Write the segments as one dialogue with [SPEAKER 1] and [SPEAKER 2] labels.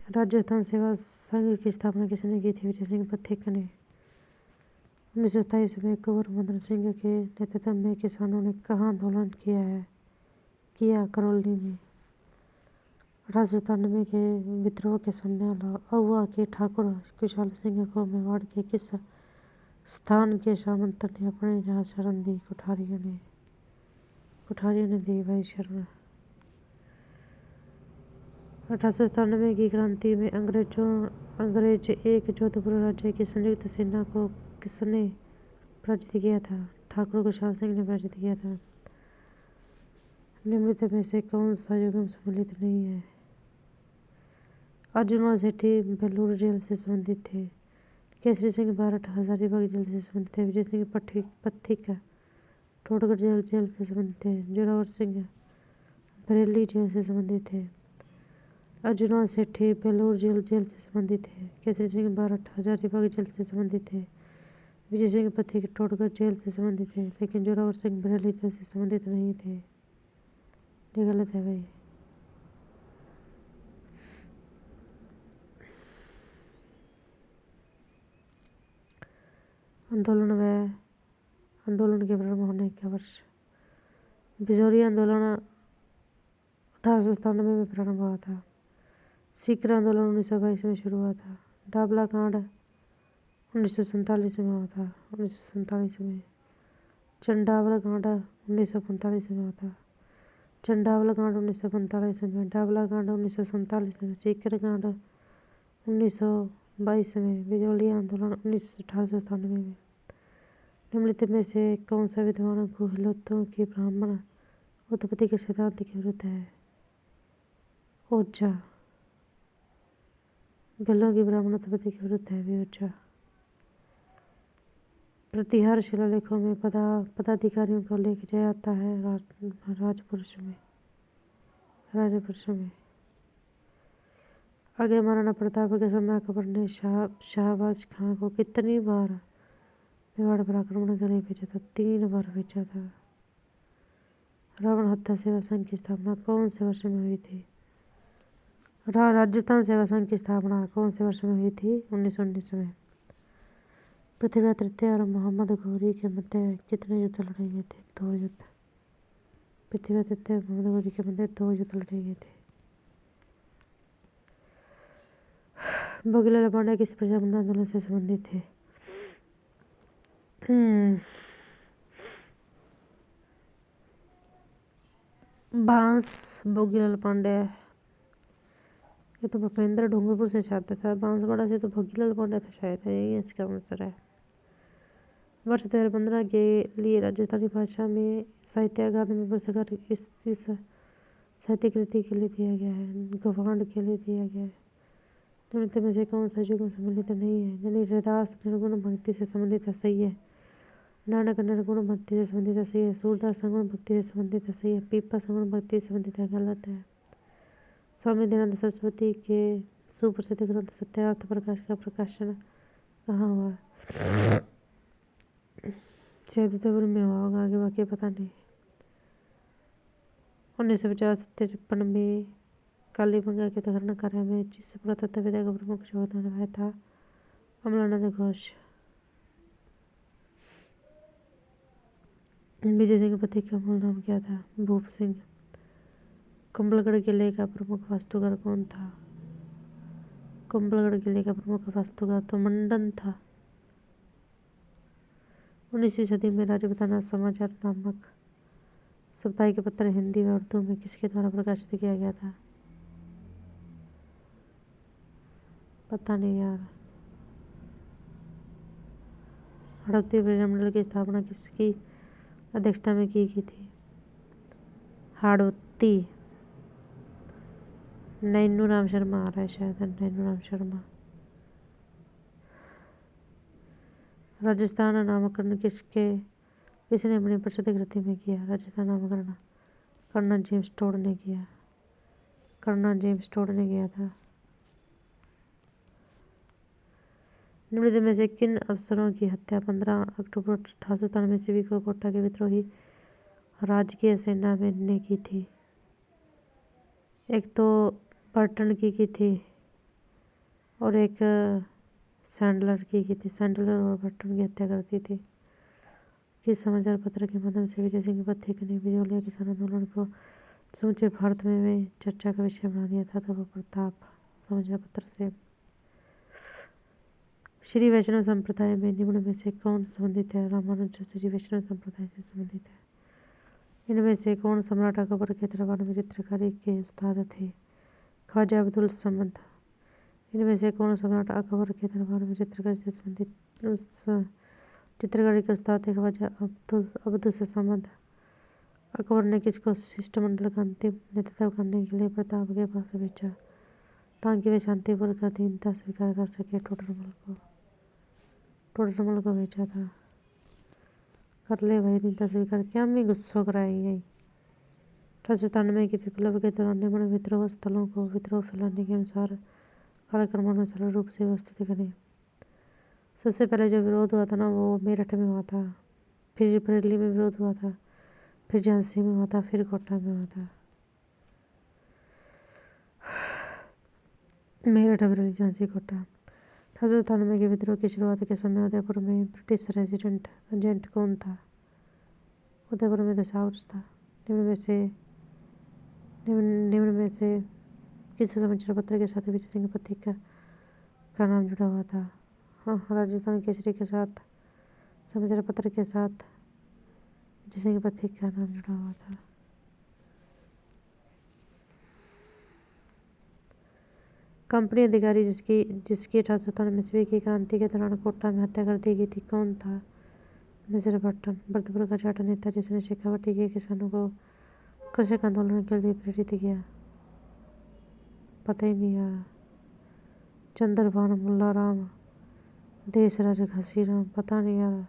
[SPEAKER 1] राजस्थान सेवा संघ की स्थापना किसने की थी? विजय सिंह पथिक ने। 1927 में कुंवर मदन सिंह के नेतृत्व में किसानों ने कहाँ आंदोलन किया? करौली में। 1897 के विद्रोह के समय अहुआ के ठाकुर कुशाल सिंह को मेवाड़ के किस स्थान के सामंत ने अपने यहाँ शरण दी? कुठारियों ने दी भाई शरण। 1897 की क्रांति में अंग्रेज एक जोधपुर राज्य की संयुक्त सेना को किसने पराजित किया था? ठाकुर कुशाल सिंह ने पराजित किया था। निम्नलिखित में से कौन सा युग्म सम्मिलित नहीं है? अर्जुन सेठी बेलूर जेल से संबंधित थे। केसरी सिंह बारठ हजारीबाग जेल से संबंधित थे। विजय सिंह पथिक ठोडगढ़ जेल से संबंधित थे। जोरावर सिंह बरेली जेल से संबंधित थे। अर्जुन सेठी बेलूर जेल से संबंधित थे। केसरी सिंह बारठ हजारीबाग जेल से संबंधित थे। विजय सिंह पथिक ठोडगढ़ जेल से संबंधित थे, लेकिन जोरावर सिंह बरेली जेल से संबंधित नहीं थे। ये गलत है भाई। आंदोलन के प्रारंभ होने का वर्ष। बिजोरी आंदोलन 1897 में प्रारंभ हुआ था। सीकर आंदोलन 1922 में शुरू हुआ था। डाबला कांड 1947 में हुआ था। 1947 में। चंडावल कांड 1945 में हुआ था। चंडावल कांड 1945 में। डाबला कांड 1947 में। सीकर कांड 1922 में। बिजोली आंदोलन 1897 में। निम्नलिखित में से कौन सा विद्वान गुहिलोत्तों की ब्राह्मण उत्पत्ति के सिद्धांत के विरुद्ध है? ओझा। गल्लों की ब्राह्मण उत्पत्ति के विरुद्ध है भी ओझा। प्रतिहार शिलालेखों में पदाधिकारियों का उल्लेख जय आता है राजपुरुष में। आगे महाराणा प्रताप के समय अकबर ने शाहबाज खां को कितनी बार मेवाड़ पर आक्रमण के लिए भेजा था? 3 बार भेजा था। रावण हत्या सेवा संघ की स्थापना कौन से वर्ष में हुई थी? राजस्थान सेवा संघ की स्थापना कौन से वर्ष में हुई थी? 1919 में। पृथ्वीराज तृतीय और मोहम्मद घोरी के मध्य कितने युद्ध लड़े गए थे? 2 युद्ध। पृथ्वीराज तृतीय और मोहम्मद घोरी के मध्य 2 युद्ध लड़े गए थे। भोगीलाल पांडे किस प्रजातंत्र आंदोलन से संबंधित थे? बांस भोगीलाल पांडे। ये तो भूपेंद्र डूंगरपुर से छात्र था। बांसवाड़ा से तो भोगीलाल पांडे था शायद। यही इसका आंसर है। वर्ष 2015 के लिए राजस्थानी भाषा में साहित्य अकादमी पुरस्कार इस साहित्य कृति के लिए दिया गया है। गवांड के लिए दिया गया है। निम्नलिखित में से कौन सा युग्म सम्मिलित नहीं है? यानी हृदास निर्गुण भक्ति से संबंधित है, सही है। नानक निर्गुण भक्ति से संबंधित है, सही है। सूरदास सगुण भक्ति से संबंधित है, सही है। पीपा सगुण भक्ति से संबंधित है, गलत है। स्वामी दयानंद सरस्वती के सुप्रसिद्ध ग्रंथ सत्यार्थ प्रकाश का प्रकाशन कहाँ हुआ? शायद उदयपुर में हुआ होगा, आगे बाकी पता नहीं। 1950-53 में कालीबंगा के दहन कार्य में जिस पुरातत्वविद का प्रमुख योगदान रहा था? अमलानंद घोष। विजय सिंह पथिक का मूल नाम क्या था? भूप सिंह। कुंभलगढ़ किले का प्रमुख वास्तुकार कौन था? कुंभलगढ़ किले का प्रमुख वास्तुकार तो मंडन था। 19वीं सदी में राजपूताना समाचार नामक साप्ताहिक पत्र हिंदी व उर्दू में किसके द्वारा प्रकाशित किया गया था? पता नहीं यार। हड़ौती ब्रजमंडल की स्थापना किसकी अध्यक्षता में की गई थी? हाड़ौती। नैनू राम शर्मा आ रहा है शायद। नैनू राम शर्मा। राजस्थान नामकरण किसने अपनी प्रसिद्ध कृति में किया? राजस्थान नामकरण कर्नल जेम्स टोड ने किया। कर्नल जेम्स टोड ने किया था। निम्नलिखित में से किन अफसरों की हत्या 15 अक्टूबर 1893 ईस्वी को कोटा के विद्रोही राजकीय सेना में ने की थी? एक तो बर्टन की थी। और एक सैंडलर की सैंडलर और बर्टन की हत्या कर दी थी। किस समाचार पत्र के माध्यम से विजय सिंह पथिक ने बिजौलिया किसान आंदोलन को समूचे भारत में चर्चा का विषय बना दिया था? तब प्रताप समाचार पत्र से। श्री वैष्णव संप्रदाय में निम्न में से कौन संबंधित है? रामानुज श्री वैष्णव संप्रदाय से संबंधित है। इनमें से कौन सम्राट अकबर के दरबार में चित्रकारी के उस्ताद थे? ख्वाजा अब्दुल समद। इनमें से कौन सम्राट अकबर के दरबार में चित्रकारी से संबंधित चित्रकारी के उस्ताद थे? ख्वाजा अब्दुल समद। अकबर ने किसको शिष्टमंडल का अंतिम नेतृत्व करने के लिए प्रताप के पास भेजा ताकि वे शांतिपूर्वक अधीनता स्वीकार कर सके? टोडरमल को भेजा था। कर ले भाई अधीनता स्वीकार। क्या मैं गुस्सा कराई गई? 1897 के विप्लव के दौरान निम्न विद्रोह स्थलों को विद्रोह फैलाने के अनुसार कालक्रमानुसार रूप से व्यवस्थित करें। सबसे पहले जो विरोध हुआ था ना, वो मेरठ में हुआ था, फिर बरेली में विरोध हुआ था, फिर झांसी में हुआ था, फिर कोटा में हुआ था। मेरठ, बरेली, झांसी, कोटा। 1897 के विद्रोह की शुरुआत के समय उदयपुर में ब्रिटिश रेजिडेंट एजेंट कौन था? उदयपुर में दशाउर्स था। निम्न में से किस समाचार पत्र के साथ विजय सिंह पथिक का नाम जुड़ा हुआ था? हाँ, राजस्थान केसरी के साथ समाचार पत्र के साथ विजय सिंह पथिक का नाम जुड़ा हुआ था। कंपनी अधिकारी जिसकी 1897 ईस्वी की क्रांति के दौरान कोटा में हत्या कर दी गई थी, कौन था? Major Burton. भरतपुर का जाट नेता जिसने शेखावटी के किसानों को कृषक आंदोलन के लिए प्रेरित किया, पता ही नहीं यार। चंद्रभान, मुल्ला राम, देशराज घासीराम, पता नहीं यार।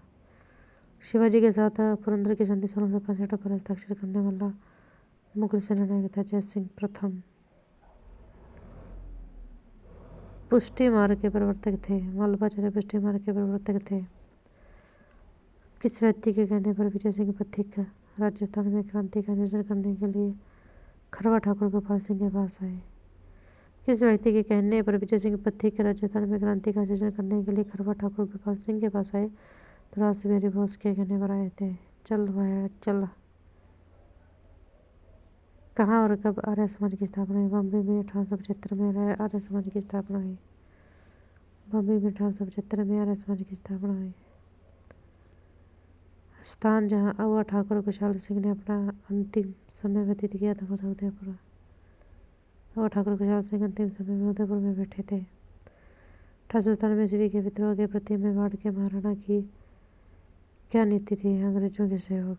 [SPEAKER 1] शिवाजी के साथ पुरंदर की संधि 1665 पर हस्ताक्षर करने वाला मुगल सेनानायक था जय सिंह प्रथम। पुष्टि मार्ग के प्रवर्तक थे। वल्लभाचार्य पुष्टि मार्ग के प्रवर्तक थे। किस व्यक्ति के कहने पर विजय सिंह पथिक राजस्थान में क्रांति का आयोजन करने के लिए खरवा ठाकुर गोपाल सिंह के पास आए? किस व्यक्ति के कहने पर विजय सिंह पथिक राजस्थान में क्रांति का आयोजन करने के लिए खरवा ठाकुर गोपाल सिंह के पास आए? तो रासबिहारी बोस के कहने पर आए थे। चल भाई चल। कहाँ और कब आर्य समाज की स्थापना हुई? बम्बई में 1875 में आर्य समाज की स्थापना हुई। बम्बई में 1875 में आर्य समाज की स्थापना हुई। स्थान जहाँ अहुआ ठाकुर खुशहाल सिंह ने अपना अंतिम समय व्यतीत किया था वो था उदयपुर। अहुआ ठाकुर खुशहाल सिंह अंतिम समय में उदयपुर में बैठे थे। 1897 ईस्वी के विद्रोह के प्रति मेवाड़ के महाराणा की क्या नीति थी? अंग्रेजों के सहयोग।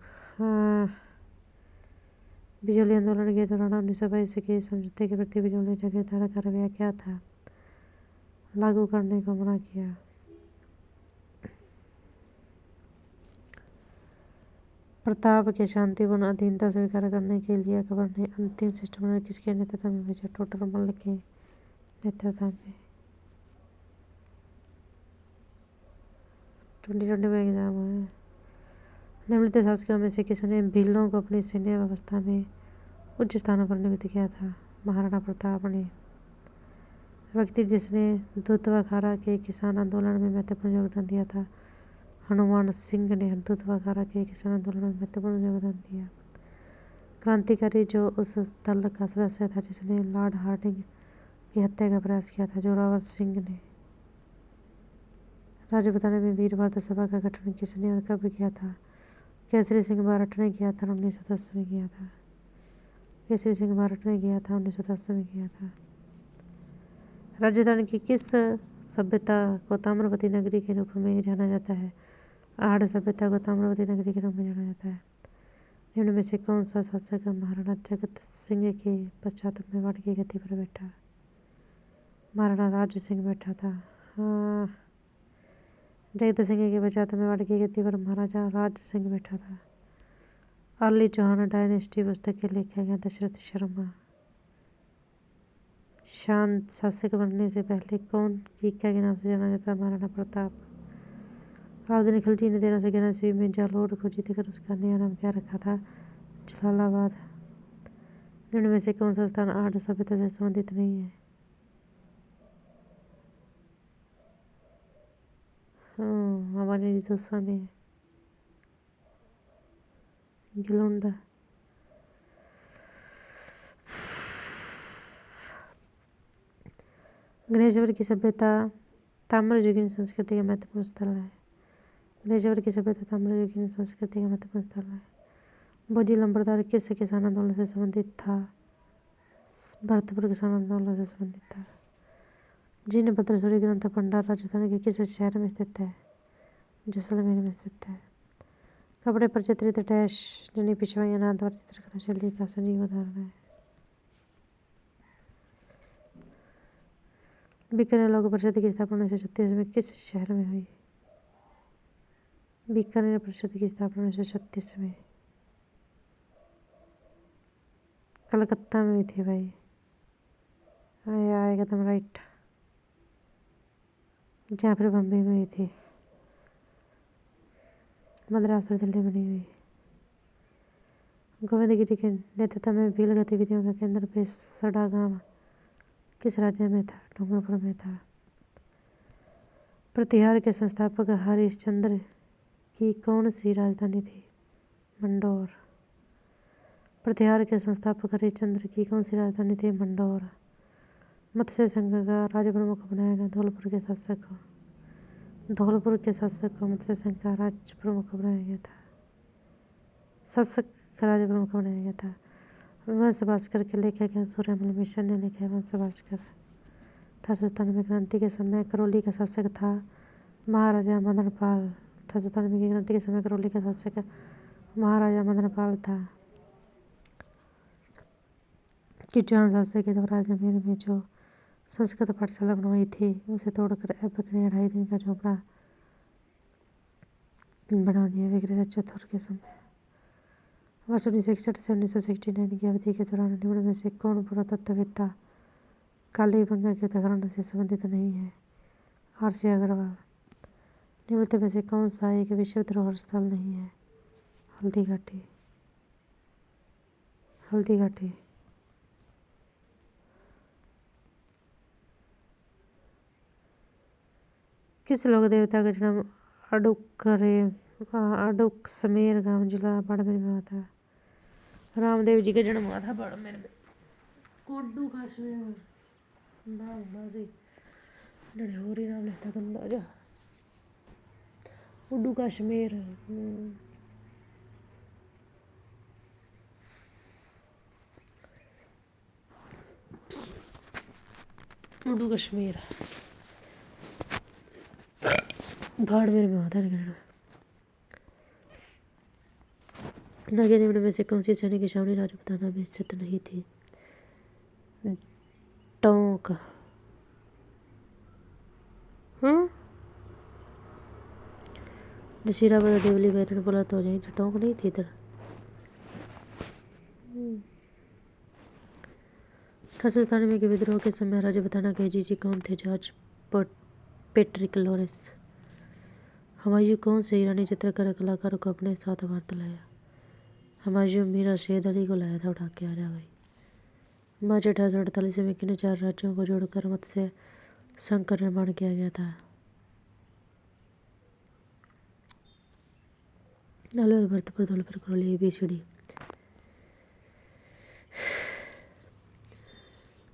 [SPEAKER 1] बिजौली आंदोलन के दौरान 1922 के समझौते के प्रति बिजौली जागीरदार का रवैया क्या था? लागू करने को मना किया। प्रताप के शांतिपूर्ण अधीनता स्वीकार करने के लिए अकबर ने अंतिम शिष्टमंडल किसके नेतृत्व में भेजा? टोडरमल के नेतृत्व में। 2020 में एग्जाम है। निम्नलिखित शासकों में से किसने भीलों को अपनी सैन्य व्यवस्था में उच्च स्थानों पर नियुक्त किया था? महाराणा प्रताप ने। व्यक्ति जिसने दुधवा के किसान आंदोलन में महत्वपूर्ण योगदान दिया था? हनुमान सिंह ने दुधवा के किसान आंदोलन में महत्वपूर्ण योगदान दिया। क्रांतिकारी जो उस दल का सदस्य था जिसने लॉर्ड हार्डिंग की हत्या का प्रयास किया था? जोरावर सिंह ने। राजपुताना में वीर भारत सभा का गठन किसने और कब किया था? केसरी सिंह बारठ ने किया था, 1910 में किया था। केसरी सिंह बारठ ने किया था, 1910 में किया था। राजस्थान की किस सभ्यता को ताम्रवती नगरी के रूप में जाना जाता है? आहड़ सभ्यता को ताम्रवती नगरी के रूप में जाना जाता है। निम्न में से कौन सा शासक महाराणा जगत सिंह के पश्चात मेवाड़ की गद्दी पर बैठा? महाराणा राज सिंह बैठा था। हाँ, जगत सिंह के पश्चात मेवाड़ की गद्दी पर महाराजा राज सिंह बैठा था। अर्ली चौहान डायनेस्टी पुस्तक के लेखक हैं दशरथ शर्मा। शांत शासक बनने से पहले कौन कीका के नाम से जाना जाता है? महाराणा प्रताप। अलाउद्दीन खिलजी ने 1311 ईस्वी में जालोर को जीतकर उसका नया नाम क्या रखा था? जलालाबाद। निम्न में से कौन सा स्थान आहड़ सभ्यता से संबंधित नहीं है? हमारे दोसा में गिलोंडा। गणेशवर की सभ्यता ताम्रयुगीन संस्कृति का महत्वपूर्ण स्थल है। गणेशवर की सभ्यता ताम्रयुगीन संस्कृति का महत्वपूर्ण स्थल है। बोझी लंबरदार किस किसान आंदोलन से संबंधित था? भरतपुर किसान आंदोलन से संबंधित था। जिनभद्र सूर्य ग्रंथ भंडार राजस्थान के किस शहर में स्थित है? जैसलमेर में स्थित है। कपड़े पर चित्रित डैश जनी पिछवाई अनाथ द्वारा चित्रकला शैली का सजीव उदाहरण है। बीकानेर लोक परिषद की स्थापना 1936 में किस शहर में हुई? बीकानेर परिषद की स्थापना 1936 में कलकत्ता में हुई थी भाई। आया एकदम राइट। जहाँ फिर बम्बई में हुई थी। मद्रास और दिल्ली बनी हुई। गोविंदगिरी के नेतृत्व में भील गतिविधियों का केंद्र बेसड़ा गांव किस राज्य में था? डूंगरपुर में था। प्रतिहार के संस्थापक हरिश्चंद्र की कौन सी राजधानी थी? मंडोर। प्रतिहार के संस्थापक हरिश्चंद्र की कौन सी राजधानी थी? मंडोर। मत्स्य संघ का राज्य प्रमुख बनाया गया धौलपुर के शासक को। धौलपुर के शासक को मत्स्य संघ का राज्य प्रमुख बनाया गया था। शासक का राज्य प्रमुख बनाया गया था। वंश भास्कर के लेखक हैं सूर्यमल मिशन ने लिखा है वंश भास्कर। 1897 क्रांति के समय करौली का शासक था महाराजा मदनपाल। 1897 की क्रांति के समय करौली का शासक महाराजा मदनपाल था। कि चौहान शासक के द्वारा अजमेर में जो संस्कृत पाठशाला बनवाई थी उसे तोड़कर ऐबक ने 2.5 दिन का झोपड़ा बना दिया। विक्रय चतुर्थ के समय वर्ष 1961 से 1969 की अवधि के दौरान निम्न में से कौन पुरातत्ववेत्ता कालीबंगा के उत्खनन से संबंधित नहीं है? आर.सी. अग्रवाल। निम्नलिखित में से कौन सा एक विश्व धरोहर स्थल नहीं है? हल्दी घाटी। हल्दी घाटी। किस लोक देवता का जन्म अडुकसमेर गांव जिला बाड़मेर में हुआ था? रामदेव जी का जन्म हुआ था बाड़मेर में। कोडू का नाम बाजी डड़े हो रही नाम लेता गंदा जा उड्डू कश्मीर। उड्डू कश्मीर बाड़मेर में होता है। नगे निम्न में से कौन सी सैनिक की छावनी राजपुताना में स्थित नहीं थी? टोंक। नसीराबाद देवली बैरन बोला तो जाए टोंक नहीं थी इधर। 1897 के विद्रोह के समय राजपुताना के जीजी कौन थे? George Patrick Lawrence. हुमायूं कौन से ईरानी चित्रकार कलाकार को अपने साथ भारत लाया? हुमायूं मीरा सैयद अली को लाया था उठा के। आ जा भाई। मार्च 1848 में किन 4 राज्यों को जोड़कर मत्स्य संघ का निर्माण किया गया था? अलवर, भरतपुर, धौलपुर, करौली, ABCD।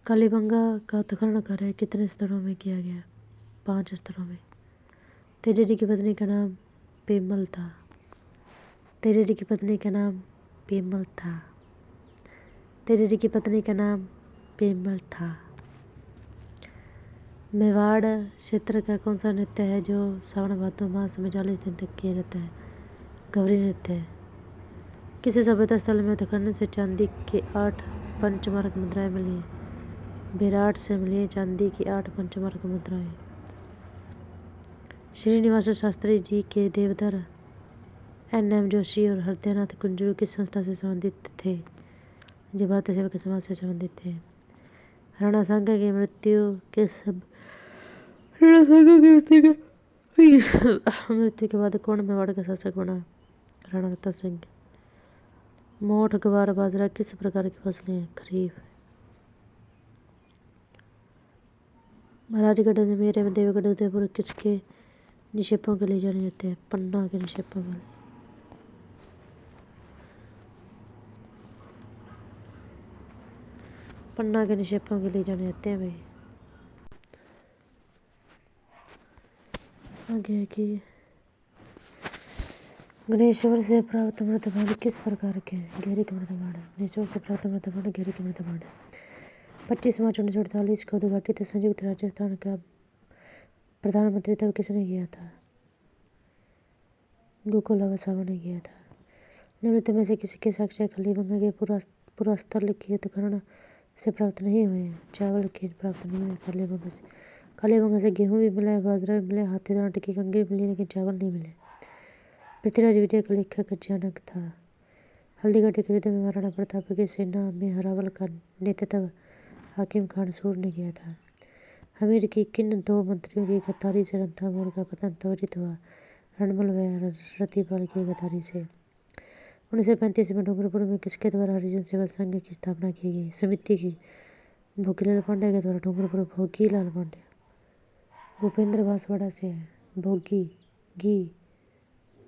[SPEAKER 1] कालीबंगा का उत्खनन कार्य कितने स्तरों में किया गया? 5 स्तरों में। तेजा जी की पत्नी का नाम पेमल था। तेजा जी की पत्नी का नाम पेमल था। तेजा जी की पत्नी का नाम पेमल था। मेवाड़ क्षेत्र का कौन सा नृत्य है जो सावन भादो मास में 40 दिन तक किया जाता है? गौरी नृत्य है। किसी सभ्यता स्थल में उत्खनन से चांदी के 8 पंचमार्क मुद्राएं मिली? विराट से मिली चांदी की 8 पंचमार्क मुद्राएं। श्रीनिवास शास्त्री जी के देवधर N.M. जोशी और हृदयनाथ कुंजरू किस संस्था से संबंधित थे? जो भारतीय सेवक समाज से संबंधित थे। राणा सांगा की मृत्यु मृत्यु के बाद कौन मेवाड़ का शासक बना? राणा रतन सिंह। मोठ, ग्वार, बाजरा किस प्रकार की फसलें हैं? खरीफ। महाराजगढ़ अजमेर एवं देवगढ़ उदयपुर किसके निक्षेपों के लिए जाने जाते हैं, पन्ना के निक्षेपों के लिए। पन्ना के निक्षेपों के लिए जाने जाते हैं भाई। आगे है कि गणेश्वर से प्राप्त मृतबाण किस प्रकार के हैं? गहरी के मृतबाण है। गणेश्वर से प्राप्त मृतबाण गहरी के मृतबाण है। 25 मार्च 1948 को उद्घाटित संयुक्त राजस्थान का प्रधानमंत्रित्व किसने किया था? गोकुल साहब ने किया था। निम्नलिखित में से किसी के साक्ष्य खलीबंगा के पुरास्तर लिखित कर्ण से प्राप्त नहीं हुए हैं? चावल के प्राप्त नहीं हुए खलीबंगा से। खलीबंगा से गेहूं भी मिला है, बाजरा भी मिला है, हाथी दांत की कंगी भी मिली, लेकिन चावल नहीं मिले। पृथ्वीराज विजय का लेखक जनक था। हल्दीघाटी के युद्ध में महाराणा प्रताप की सेना में हरावल का नेतृत्व हाकिम खान सूर ने किया था। हमीर की किन दो मंत्रियों की गद्दारी से रणथंभौर का पतन त्वरित हुआ? रणमल व रतिपाल की गद्दारी से। 1935 में डूंगरपुर में किसके द्वारा हरिजन सेवा संघ की स्थापना की गई? समिति की। भोगीलाल पांडे के द्वारा। डूंगरपुर भोगीलाल पांडे। भूपेंद्र बांसवाड़ा से है। भोगी घी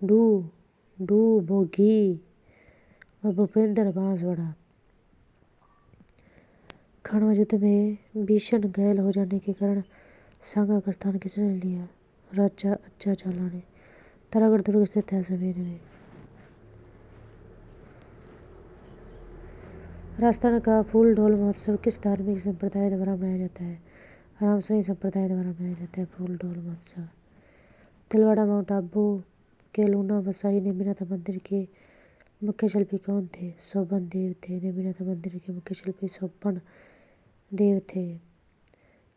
[SPEAKER 1] डू डू भोगी और भूपेंद्र बांसवाड़ा। खानवा युद्ध में भीषण घायल हो जाने के कारण सांगा का स्थान किसने लिया? राजा अज्जा झाला ने। तारागढ़ दुर्ग स्थित है अजमेर में। राजस्थान का फूल ढोल महोत्सव किस धार्मिक संप्रदाय द्वारा मनाया जाता है? रामसाई संप्रदाय द्वारा मनाया जाता है फूल ढोल महोत्सव। तिलवाड़ा माउंट आबू के लूना वसाई नेमिनाथ मंदिर के मुख्य शिल्पी कौन थे? शोभन देव थे। नेमिनाथ मंदिर के मुख्य शिल्पी शोभन देव थे।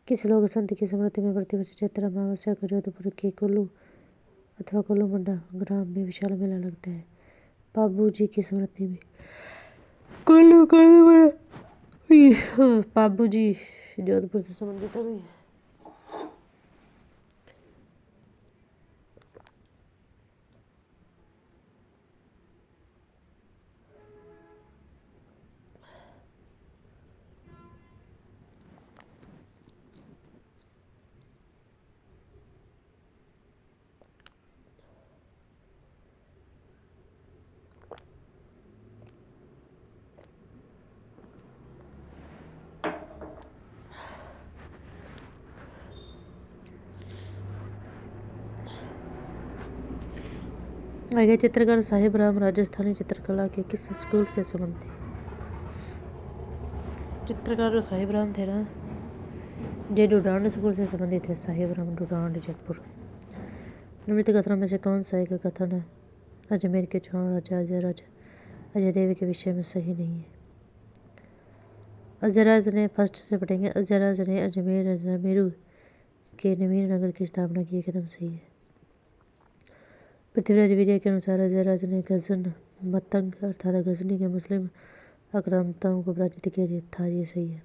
[SPEAKER 1] किस लोक संत की स्मृति में प्रतिवर्ष चैत्र अमावस्या को जोधपुर के कुल्लू अथवा कुल्लू मंडा ग्राम में विशाल मेला लगता है? बाबू जी की स्मृति में। बाबू जी जोधपुर से संबंधित है भाई। आगे चित्रकार साहिब राम राजस्थानी चित्रकला के किस स्कूल से संबंधित थे? चित्रकार जो साहिब राम थे ना, जे डुडांड स्कूल से संबंधित थे। साहिब राम डुडांड जयपुर। निम्नलिखित कथनों में से कौन सा एक कथन अजमेर के चौहान राजा अजय देव के विषय में सही नहीं है? अजयराज ने फर्स्ट से पढ़ेंगे। अजयराज ने अजमेरू के नवीन नगर की स्थापना की, एकदम सही है। पृथ्वीराज विजय के अनुसार अजयराज ने गजन मतंग अर्थात गजनी के मुस्लिम आक्रांताओं को पराजित किया था, ये सही है।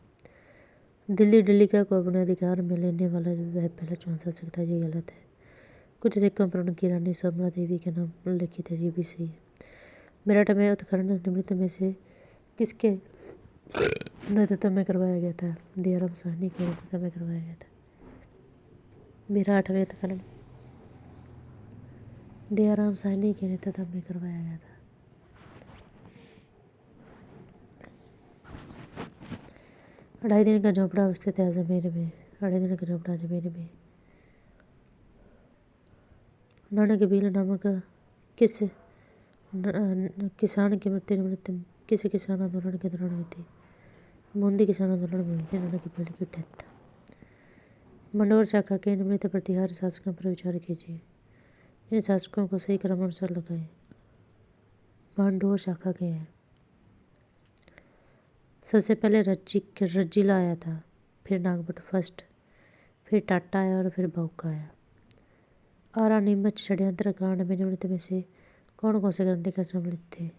[SPEAKER 1] दिल्ली को अपने अधिकार में लेने वाला वह पहला चौहान शासक था, ये गलत है। कुछ सिक्कों पर उनकी रानी सोमला देवी के नाम उल्लिखित है, ये भी सही है। मेरठ में उत्खनन निम्नलिखित में से किसके नेतृत्व में करवाया गया था? दयाराम साहनी के नेतृत्व में करवाया गया था। मेरठ में उत्खनन दयाराम साहनी के नेतृत्व में करवाया गया था। अढ़ाई दिन का झोपड़ा अवस्थित है अजमेर में। अढ़ाई दिन का झोपड़ा अजमेर में। नानक भील नामक किस किसान की मृत्यु निम्नलिखित किस किसान आंदोलन के दौरान हुई थी? बूंदी किसान आंदोलन में हुई थी नानक भील की डेथ। मंडोर शाखा के निम्नलिखित प्रतिहार शासकों पर विचार कीजिए। इन शासकों को सही क्रमानुसार लगाएं। मंडोर शाखा के हैं। सबसे पहले रज्जिला आया था, फिर नागभट्ट फर्स्ट, फिर टाटा आया और फिर बौका आया। आरा नीमच षड्यंत्र कांड में निम्नलिखित में से कौन से ग्रंथिकार सम्मिलित थे?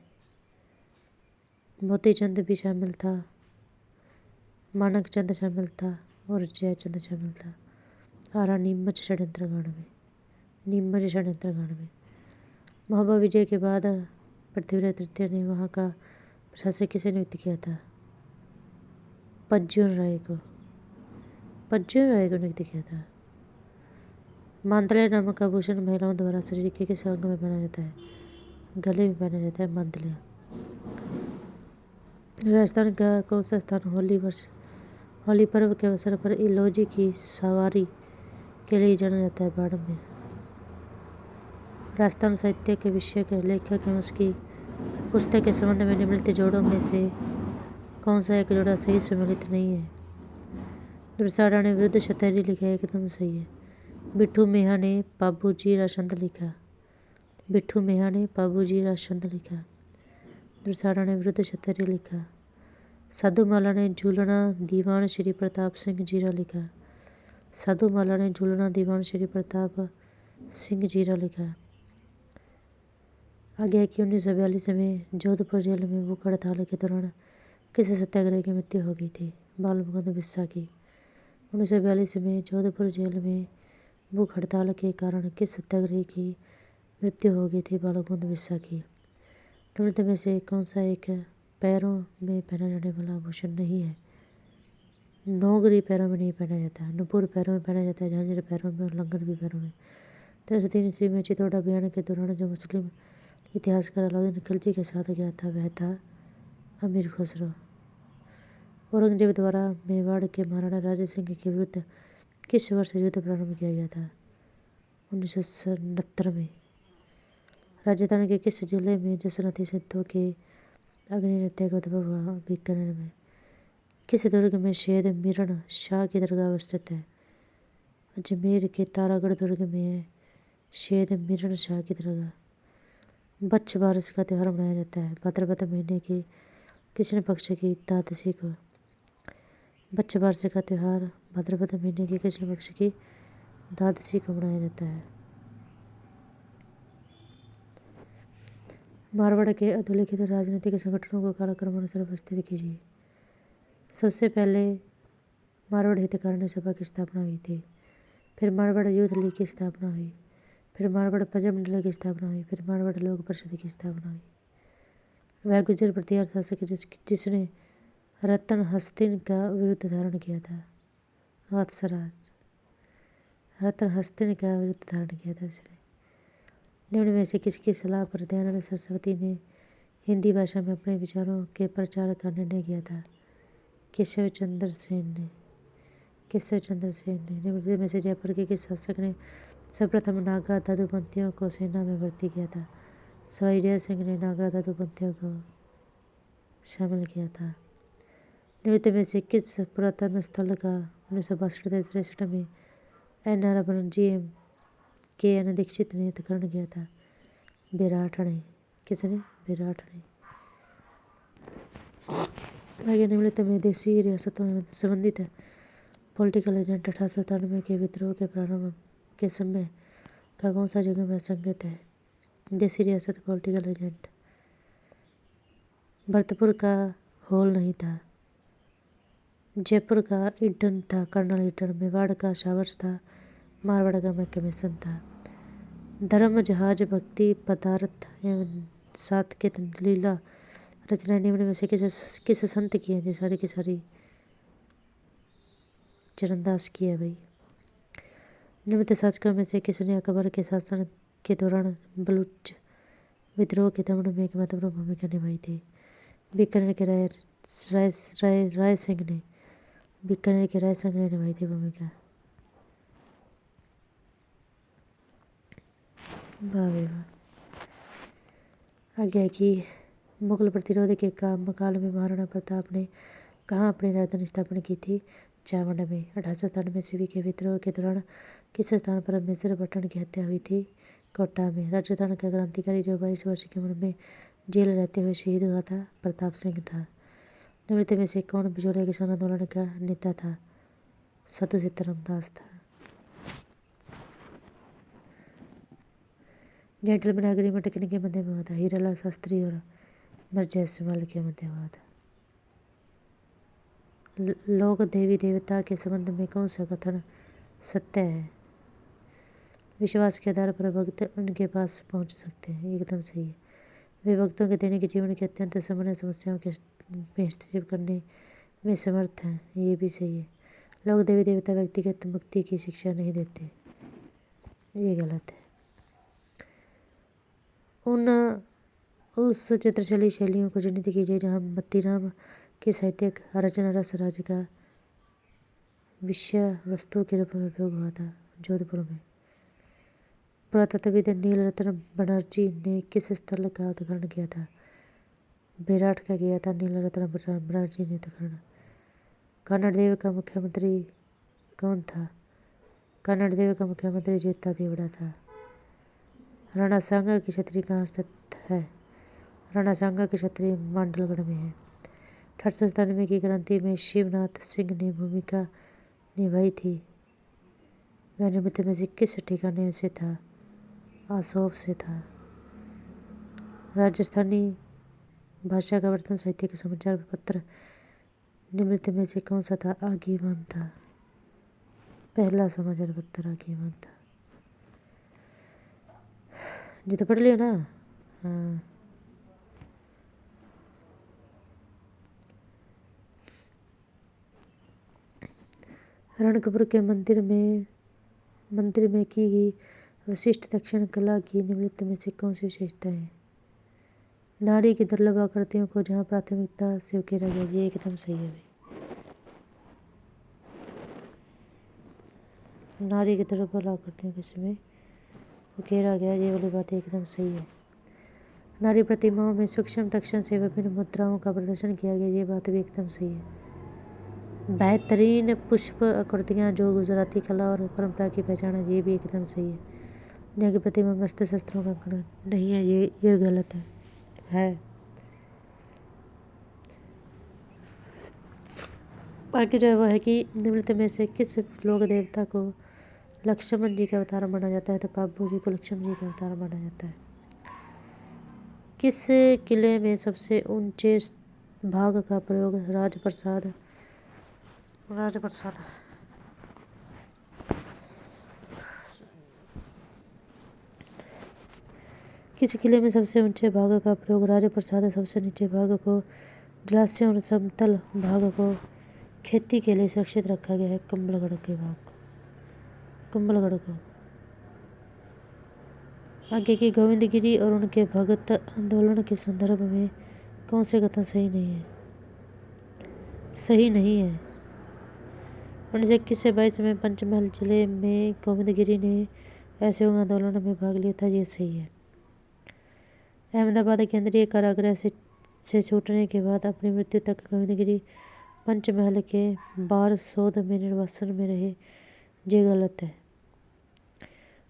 [SPEAKER 1] मोतीचंद भी शामिल था, मानक चंद शामिल था और जयचंद शामिल था। आरा नीमच षड्यंत्र कांड में। नीमच षड्यंत्र कांड में महोबा विजय के बाद पृथ्वीराज तृतीय ने वहाँ का प्रशासक किसे नियुक्त किया था? पज्जून राय को नियुक्त किया था। मांदले नामक आभूषण महिलाओं द्वारा शरीर के किस अंग में पहना जाता है? गले में पहना जाता है मांदले। राजस्थान का कौन सा स्थान होली पर्व के अवसर पर इलोजी की सवारी के लिए जाना जाता है? बाड़मेर। राजस्थान साहित्य के विषय के लेखक एवं उसकी पुस्तक के संबंध में निम्नलिखित जोड़ों में से कौन सा एक जोड़ा सही सम्मिलित नहीं है? दुर्साढ़ा ने विरुद्ध शतरी लिखा है, एकदम सही है। बिट्ठू मेहा ने बाबूजी राजचंद लिखा। बिट्ठू मेहा ने बाबूजी राजचंद लिखा। दुर्साढ़ा ने विरुद्ध शतरी लिखा। साधुमाला ने झूलना दीवान श्री प्रताप सिंह जीरा लिखा। साधुमाला ने झूलना दीवान श्री प्रताप सिंह जीरा लिखा। आगे है कि 1942 में जोधपुर जेल में भूख हड़ताल के दौरान किस सत्याग्रही की मृत्यु हो गई थी? बाल मुकुंद बिस्सा की। 1942 में जोधपुर जेल में भूख हड़ताल के कारण किस सत्याग्रही की मृत्यु हो गई थी? बाल मुकुंद बिस्सा की। निम्नलिखित में से कौन सा एक पैरों में पहना जाने वाला आभूषण नहीं है? नौगरी पैरों में नहीं पहना जाता, नुपुर पैरों में पहना जाता है, झांझर पैरों में और लंगन भी पैरों में। 1303 ईस्वी में चित्तौड़ अभियान के दौरान जो मुस्लिम इतिहासकार अलाउद्दीन खिलजी के साथ गया था वह था अमीर खुसरो। औरंगजेब द्वारा मेवाड़ के महाराणा राजा सिंह के विरुद्ध किस वर्ष युद्ध प्रारंभ किया गया था? 1969 में। राजस्थान के किस जिले में जसनाती सिद्धों के अग्नि नृत्य का उद्भव हुआ? बीकानेर में। किस दुर्ग में शहीद मीरण शाह की दरगाह स्थित है? अजमेर के तारागढ़ दुर्ग में है शहीद मीरण शाह की दरगाह। बच्छ बारस का त्यौहार मनाया जाता है भाद्रपद महीने के कृष्ण पक्ष की द्वादशी को। बच्छ बारस का त्यौहार भाद्रपद महीने के कृष्ण पक्ष की द्वादशी को मनाया जाता है। मारवाड़ के अधोलिखित राजनीतिक संगठनों को कालक्रम अनुसार व्यवस्थित कीजिए। सबसे पहले मारवाड़ हितकारिणी सभा की स्थापना हुई थी, फिर मारवाड़ यूथ लीग की स्थापना हुई, फिर मारवाड़ प्रजामंडल की स्थापना हुई, फिर मारवाड़ लोक परिषद की स्थापना हुई। वह गुर्जर प्रतिहार शासक जिसने रतन हस्तिन का विरुद्ध धारण किया था। वत्सराज रतन हस्तिन का विरुद्ध धारण किया था इसने। निम्न में से किसकी सलाह पर दयानंद सरस्वती ने हिंदी भाषा में अपने विचारों के प्रचार का निर्णय किया था? केशव चंद्र सेन ने। केशव चंद्र सेन ने। निम्नलिखित में से जयपुर के किस शासक ने सर्वप्रथम नागा दादूपंथियों को सेना में भर्ती किया था? सवाई जय सिंह ने नागा दादूपंथियों को शामिल किया था। निम्नलिखित में से किस पुरातन स्थल का 1962-63 में NR बनर्जी KN दीक्षित ने उत्खनन किया था? बेराठणे। किसने? बेराठणे। आगे निम्नलिखित में देशी रियासतों में संबंधित पॉलिटिकल एजेंट 1897 के विद्रोह के प्रारंभ के समय का कौन सा जगह में संकेत है? देशी रियासत पॉलिटिकल एजेंट। भरतपुर का होल नहीं था, जयपुर का ईडन था कर्नल ईडन, मेवाड़ का शावर्स था, मारवाड़ का मैकमिसन था। धर्म जहाज भक्ति पदार्थ एवं सात्विक लीला रचना निम्न में से किस संत की है? जो सारी की सारी चरणदास की है भाई। निम्नलिखित शासकों में से किसने अकबर के शासन के दौरान बलूच विद्रोह के दमन में एक महत्वपूर्ण भूमिका निभाई थी? बीकानेर के राय सिंह ने। बीकानेर के राय सिंह ने निभाई थी भूमिका। आगे है कि मुगल प्रतिरोध के काल में महाराणा प्रताप ने कहाँ अपनी राजधानी स्थापना की थी? चावंड में। 1897 ईस्वी के विद्रोह के दौरान किस स्थान पर मेजर बटन की हत्या हुई थी? कोटा में। राजस्थान का क्रांतिकारी जो 22 वर्ष की उम्र में जेल रहते हुए शहीद हुआ था प्रताप सिंह था। निम्नलिखित में से कौन बिजोलिया किसान आंदोलन का नेता था? साधु सीताराम दास था। जेंटलमैन एग्रीमेंट किनके मध्य में हुआ था? हीरालाल शास्त्री और मिर्जा जयसवाल के मध्य हुआ था। लोक देवी देवता के संबंध में कौन सा कथन सत्य है? विश्वास के आधार पर भक्त उनके पास पहुंच सकते हैं, एकदम सही है। वे भक्तों के दैनिक जीवन की अत्यंत सामान्य समस्याओं के में हस्तक्षेप करने में समर्थ हैं, ये भी सही है। लोग देवी देवता व्यक्तिगत मुक्ति की शिक्षा नहीं देते। ये गलत है। उस चित्रशैली शैलियों को चिन्हित कीजिए जहाँ मत्तीराम की साहित्यिक रचना रस राज्य का विषय वस्तु के रूप में उपयोग हुआ था। जोधपुर में पुरातत्वविद नीलरत्न बनर्जी ने किस स्थल का उत्खनन किया था? बेराट का किया था नीलरत्न बनर्जी ने उत्खनन। कन्नड़ देव का मुख्यमंत्री कौन था? कन्नड़ देव का मुख्यमंत्री जेता देवड़ा था। राणा सांगा की छतरी कहाँ स्थित है? राणा सांगा की छतरी मांडलगढ़ में है। 1897 की क्रांति में शिवनाथ सिंह ने भूमिका निभाई थी। वह निम्नलिखित में से किस ठिकाने से था? आसोप से था। राजस्थानी भाषा का प्रथम साहित्यिक समाचार पत्र निम्नलिखित में से कौन सा था? आगीमान था। पहला समाचार पत्र आगीमान था। जी तो पढ़ लिया ना। हाँ, रणकपुर के मंदिर में की गई विशिष्ट दक्षिण कला की निम्नलिखित में से कौन सी विशेषता है? नारी की दुर्लभ आकृतियों को जहाँ प्राथमिकता से उकेरा गया। ये एकदम सही है भाई। नारी की दुर्लभ आकृतियों के समय उकेरा गया, ये वाली बात एकदम सही है। नारी प्रतिमाओं में सूक्ष्म दक्षिण से विभिन्न मुद्राओं का प्रदर्शन किया गया, ये बात भी एकदम सही है। बेहतरीन पुष्प आकृतियाँ जो गुजराती कला और परंपरा की पहचान है, ये भी एकदम सही है। यहाँ की प्रतिमा में अस्त्र शस्त्रों का अंकन नहीं है, ये गलत है। आगे जो है वो है कि निम्नलिखित में से किस लोक देवता को लक्ष्मण जी का अवतार माना जाता है? तो पापू जी को लक्ष्मण जी का अवतार माना जाता है। किस किले में सबसे ऊंचे भाग का प्रयोग राजप्रसाद किस किले में सबसे ऊंचे भाग का प्रयोग राजप्रसाद सबसे नीचे भाग को जलाशयों और समतल भाग को खेती के लिए सुरक्षित रखा गया है? कुंभलगढ़ के भाग को, कुंभलगढ़ को। आगे की गोविंदगिरी और उनके भगत आंदोलन के संदर्भ में कौन से कथन सही नहीं है? सही नहीं है। 1921 से 22 में पंचमहल जिले में गोविंदगिरी ने असहयोग आंदोलन में भाग लिया था, ये सही है। अहमदाबाद केंद्रीय कारागृह से छूटने के बाद अपनी मृत्यु तक गोविंदगिरी पंचमहल के बारसोद में निर्वासन में रहे, ये गलत है।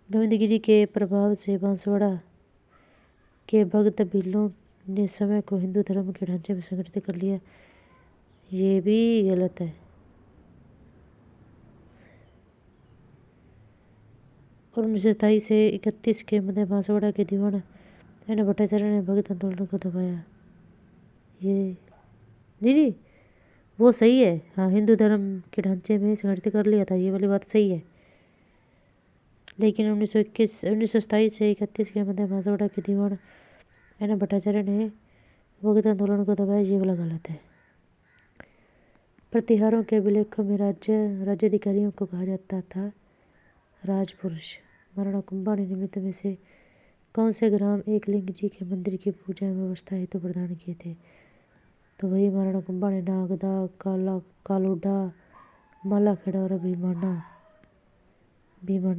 [SPEAKER 1] गोविंदगिरी के प्रभाव से बांसवाड़ा के भक्त भीलों ने समय को हिंदू धर्म के ढांचे में संगठित कर लिया, ये भी गलत है। और 1927 से 31 के मध्य बांसवाड़ा के दीवान एन भट्टाचार्य ने भगत आंदोलन को दबाया, ये नहीं वो सही है। हाँ, हिंदू धर्म के ढांचे में संगठित कर लिया था, ये वाली बात सही है। लेकिन 1927 से 31 के मध्य बांसवाड़ा के दीवान एन भट्टाचार्य ने भगत आंदोलन को दबाया, ये वाला गलत है। प्रतिहारों के अभिलेखों में राज्याधिकारियों को कहा जाता था राजपुरुष। महाराणा कुंभा ने निमित्त में से कौन से ग्राम एकलिंग जी के मंदिर की पूजा एवं व्यवस्था हेतु प्रदान किए थे? तो वही महाराणा कुंभा ने नागदा, कालूडा, मालाखेड़ा और भीमाना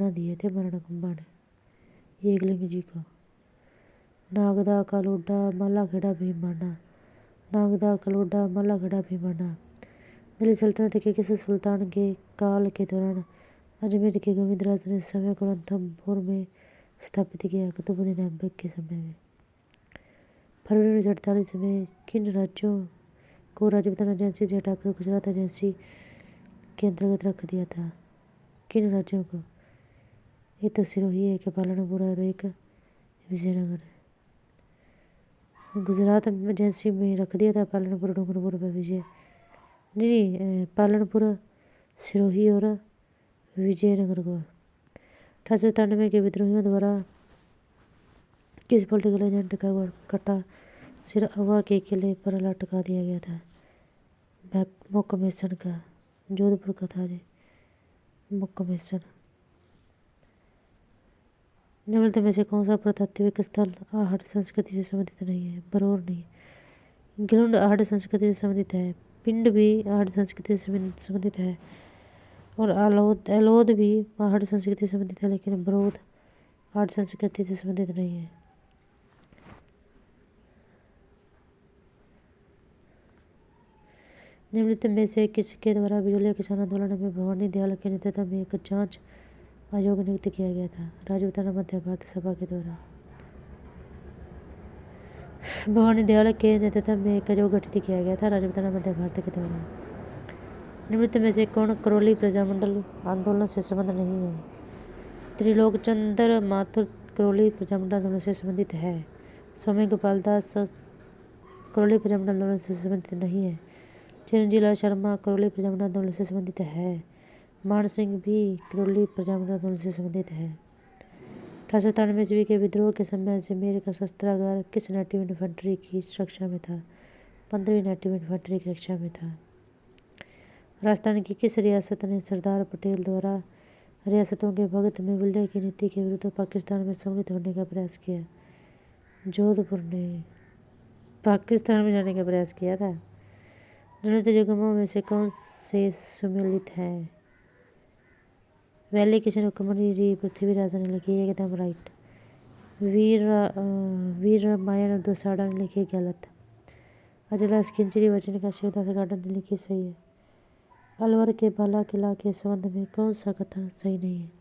[SPEAKER 1] दिए थे महाराणा कुंभा ने एकलिंग जी को। नागदा, कालूडा, मालाखेड़ा, भीमाना। नागदा, कालूडा, मालाखेड़ा, भीमाना दिल्ली सल्तनत के किस सुल्तान के काल के दौरान अजमेर के गोविंदराज ने समय को रणथंभौर में स्थापित किया? कुतुबुद्दीन ऐबक के समय में। फरवरी 1948 में किन राज्यों को राज्य विधान एजेंसी से हटाकर गुजरात एजेंसी के अंतर्गत रख दिया था? किन राज्यों को? ये तो सिरोही है, कि पालनपुर और एक विजयनगर है। गुजरात एजेंसी में रख दिया था पालनपुर, डूंगरपुर पर विजय नहीं, पालनपुर, सिरोही और विजयनगर को। 1897 के विद्रोहियों द्वारा किस पॉलिटिकल एजेंट का कटा सिर अवा के किले पर लटका दिया गया था? मुक्केमेसन का। जोधपुर का था जी मुक्केमेसन। निम्नलिखित में से कौन सा पुरातात्विक स्थल आहट संस्कृति से संबंधित नहीं है? बरौर नहीं। गिलुंड आहट संस्कृति से संबंधित है। पिंड भी आहट संस्कृति से संबंधित है और एलोद भी आहट संस्कृति से संबंधित है, लेकिन बरौद आहट संस्कृति से संबंधित नहीं है। निम्नलिखित में से किसके द्वारा बिजली किसान आंदोलन में भवानी दयाल के नेतृत्व में एक जांच आयोग नियुक्त किया गया था? राजपूताना मध्य भारत सभा के द्वारा। भवानी दयाल के नेतृत्व में एक आयोग गठित किया गया था राजपूताना मध्य भारत के द्वारा। निम्नलिखित में से कौन करौली प्रजामंडल आंदोलन से संबंध नहीं है? त्रिलोक चंद्र माथुर करौली प्रजामंडल आंदोलन से संबंधित है। स्वामी गोपाल दास करौली प्रजामंडल आंदोलन से संबंधित नहीं है। चिरंजीव लाल शर्मा करौली प्रजामंडल आंदोलन से संबंधित है। मान सिंह भी करौली प्रजामंडल आंदोलन से संबंधित है। 1897 ईस्वी के विद्रोह के समय अजमेर का शस्त्रागार किस नेटिव इन्फेंट्री की सुरक्षा में था? 15वीं नेटिव इन्फेंट्री की रक्षा में था। राजस्थान की किस रियासत ने सरदार पटेल द्वारा रियासतों के भगत में विलय की नीति के विरुद्ध पाकिस्तान में सम्मिलित होने का प्रयास किया? जोधपुर ने पाकिस्तान में जाने का प्रयास किया था। निम्नलिखित युग्मों में से कौन से सुमेलित हैं? वैली किशन कुमारी पृथ्वीराज ने लिखी एकदम राइट। वीर रामायण दोसाड़ा ने लिखी गलत। अजलास खिंचरी वचन का शिवदास गार्डन ने लिखी सही है। अलवर के बाला किला के संबंध में कौन सा कथन सही नहीं है?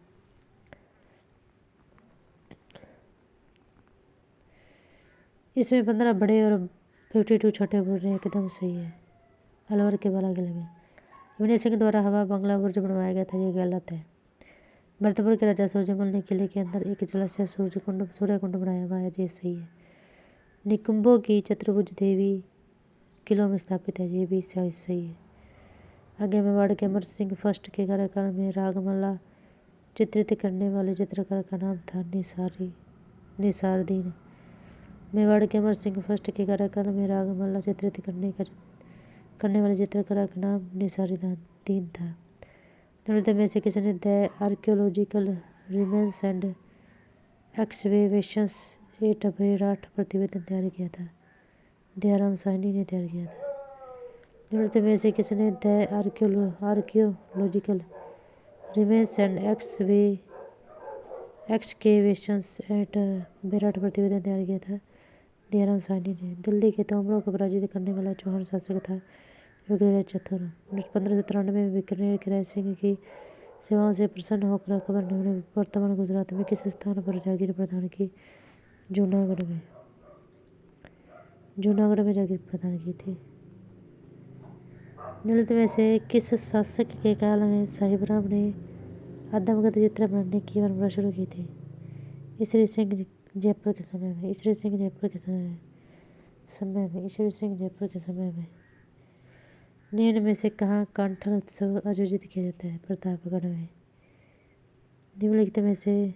[SPEAKER 1] इसमें 15 बड़े और 52 छोटे बुर्ज एकदम सही है। अलवर के बाला किले में विनय सिंह द्वारा हवा बंगला बुर्ज बनवाया गया था, ये गलत है। भरतपुर के राजा सूर्यमल ने किले के अंदर एक जलाशय सूर्य कुंड बनाया हुआ है, ये सही है। निकुंभों की चतुर्भुज देवी किलों में स्थापित है, ये भी सही है। आगे मेवाड़ के अमर सिंह फर्स्ट के कार्यकाल में रागमाला चित्रित करने वाले चित्रकार का नाम था निसारदीन। मेवाड़ के अमर सिंह फर्स्ट के कार्यकाल में रागमाला चित्रित करने वाले चित्रकार का नाम निसारदीन था। निम्नलिखित में से किसने the archaeological remains and excavations at अभयराठ प्रतिवेदन तैयार किया था? दयाराम साहनी ने तैयार किया था। निम्नलिखित में से किसने the archaeological remains and excavations at Bairat प्रतिवेदन तैयार किया था? दयाराम साहनी ने। दिल्ली के तोमरों को पराजित करने वाला चौहान शासक था विक्रय चतुर। 1593 में विक्रय सिंह की सेवाओं से प्रसन्न होकर अकबर ने उन्हें वर्तमान गुजरात में किस स्थान पर जागीर प्रदान की? जूनागढ़ में जागीर प्रदान की थी। निम्नलिखित में से किस शासक के काल में साहिबराम ने आदमकद चित्र बनाने की परंपरा शुरू की थी? ईश्वरी सिंह जयपुर के समय में। निम्न में से कहाँ कांठल उत्सव आयोजित किया जाता है? प्रतापगढ़ में। निम्नलिखित में से